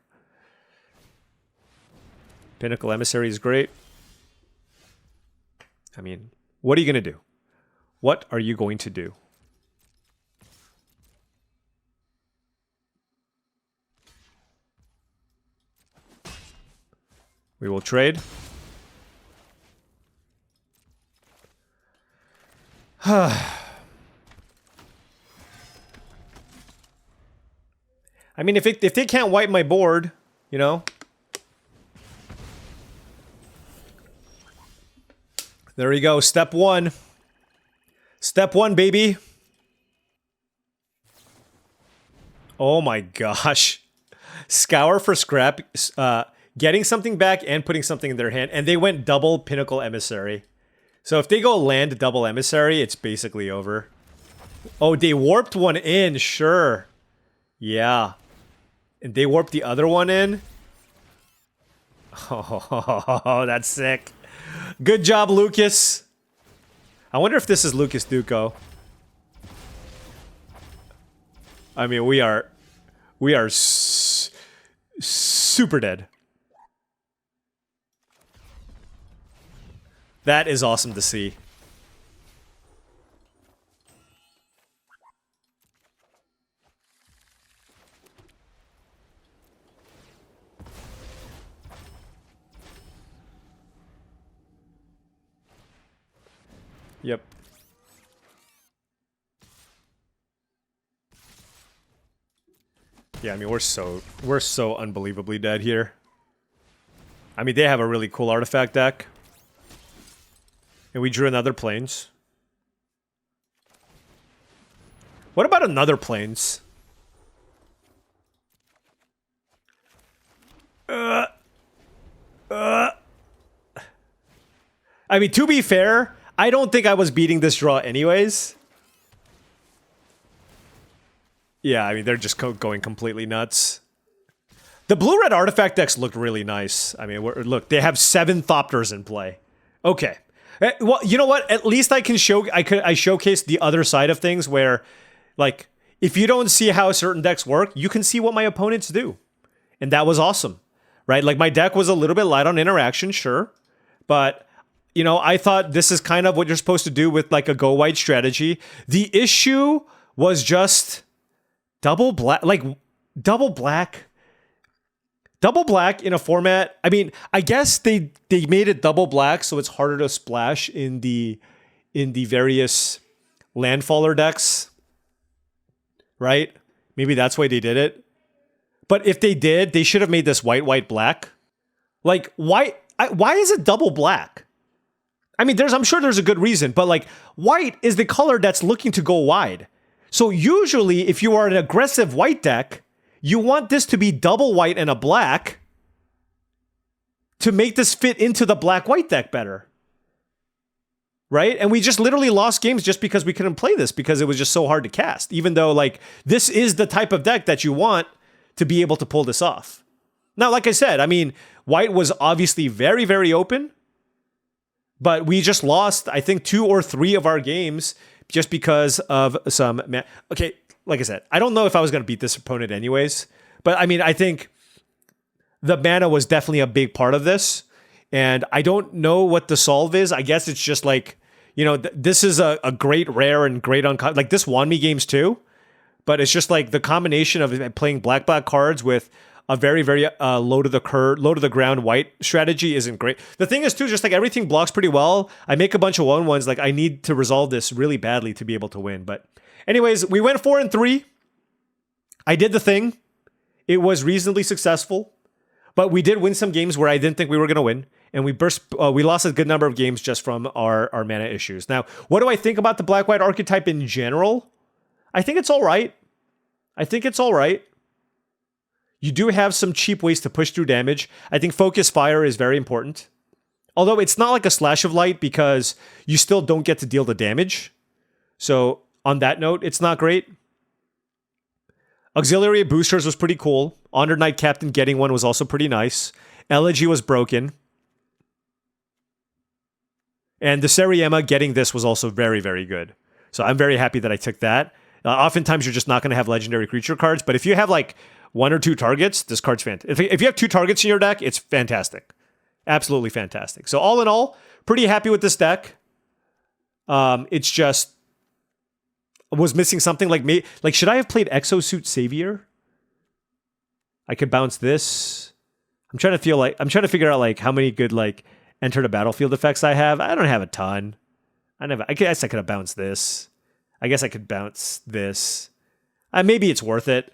Pinnacle Emissary is great. I mean, what are you going to do? What are you going to do? We will trade. I mean, if they can't wipe my board, you know... There we go. Step 1. Step 1, baby. Oh my gosh. Scour for scrap. Getting something back and putting something in their hand. And they went double Pinnacle Emissary. So if they go land double Emissary, it's basically over. Oh, they warped one in. Sure. Yeah. And they warped the other one in. Oh, that's sick. Good job, Lucas. I wonder if this is Lucas Duco. I mean, we are super dead. That is awesome to see. Yep. Yeah, I mean, we're so unbelievably dead here. I mean, they have a really cool artifact deck. And we drew another Plains. What about another Plains? I mean, to be fair, I don't think I was beating this draw anyways. Yeah, I mean, they're just going completely nuts. The blue-red artifact decks look really nice. I mean, look, they have 7 Thopters in play. Okay. Well, you know what? At least I can show. I showcased the other side of things where, like, if you don't see how certain decks work, you can see what my opponents do, and that was awesome, right? Like, my deck was a little bit light on interaction, sure, but you know, I thought this is kind of what you're supposed to do with like a go white strategy. The issue was just double black, double black in a format. I mean, I guess they made it double black so it's harder to splash in the various landfaller decks, right? Maybe that's why they did it. But if they did, they should have made this white black. Like, why is it double black? I mean, I'm sure there's a good reason, but like, white is the color that's looking to go wide. So usually, if you are an aggressive white deck, you want this to be double white and a black to make this fit into the black-white deck better. Right? And we just literally lost games just because we couldn't play this because it was just so hard to cast, even though, like, this is the type of deck that you want to be able to pull this off. Now, like I said, I mean, white was obviously very, very open, but we just lost, I think, 2 or 3 of our games just because of some... Okay, like I said, I don't know if I was going to beat this opponent anyways, but I mean, I think the mana was definitely a big part of this, and I don't know what the solve is. I guess it's just like, you know, this is a great rare and great uncommon. Like, this won me games too, but it's just like the combination of playing black cards with a very, very low to the ground white strategy isn't great. The thing is too, just like everything blocks pretty well. I make a bunch of 1/1s. Like, I need to resolve this really badly to be able to win. But anyways, we went 4-3. I did the thing. It was reasonably successful, but we did win some games where I didn't think we were going to win. And we lost a good number of games just from our mana issues. Now, what do I think about the black-white archetype in general? I think it's all right. You do have some cheap ways to push through damage. I think Focus Fire is very important. Although it's not like a Slash of Light because you still don't get to deal the damage. So on that note, it's not great. Auxiliary Boosters was pretty cool. Honored Knight Captain getting one was also pretty nice. Elegy was broken. And the Seriema getting this was also very, very good. So I'm very happy that I took that. Oftentimes you're just not going to have legendary creature cards, but if you have like 1 or 2 targets, this card's fantastic. If you have 2 targets in your deck, it's fantastic. Absolutely fantastic. So all in all, pretty happy with this deck. It's just was missing something. Like should I have played Exosuit Savior? I could bounce this. I'm trying to figure out like how many good like enter the battlefield effects I have. I don't have a ton. I guess I could have bounced this. I guess I could bounce this. Maybe it's worth it.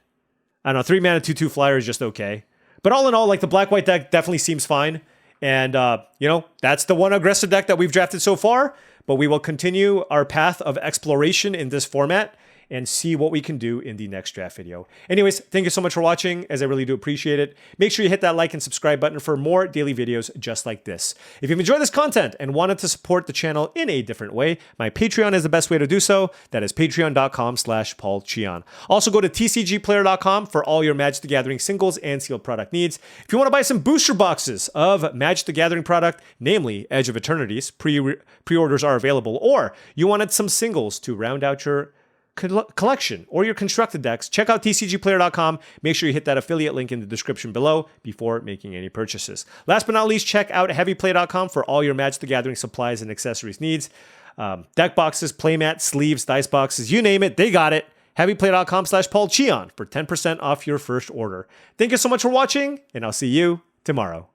I don't know, 3 mana, 2/2 flyer is just okay. But all in all, like, the black-white deck definitely seems fine. And, you know, that's the one aggressive deck that we've drafted so far. But we will continue our path of exploration in this format and see what we can do in the next draft video. Anyways, thank you so much for watching, as I really do appreciate it. Make sure you hit that like and subscribe button for more daily videos just like this. If you've enjoyed this content and wanted to support the channel in a different way, my Patreon is the best way to do so. That is patreon.com/paulcheon. Also go to TCGplayer.com for all your Magic the Gathering singles and sealed product needs. If you want to buy some booster boxes of Magic the Gathering product, namely Edge of Eternities, pre-orders are available, or you wanted some singles to round out your collection or your constructed decks, check out TCGplayer.com. Make sure you hit that affiliate link in the description below before making any purchases. Last but not least, check out heavyplay.com for all your Magic the Gathering supplies and accessories needs. Deck boxes, playmat, sleeves, dice boxes, you name it, they got it. heavyplay.com/paulcheon for 10% off your first order. Thank you so much for watching, and I'll see you tomorrow.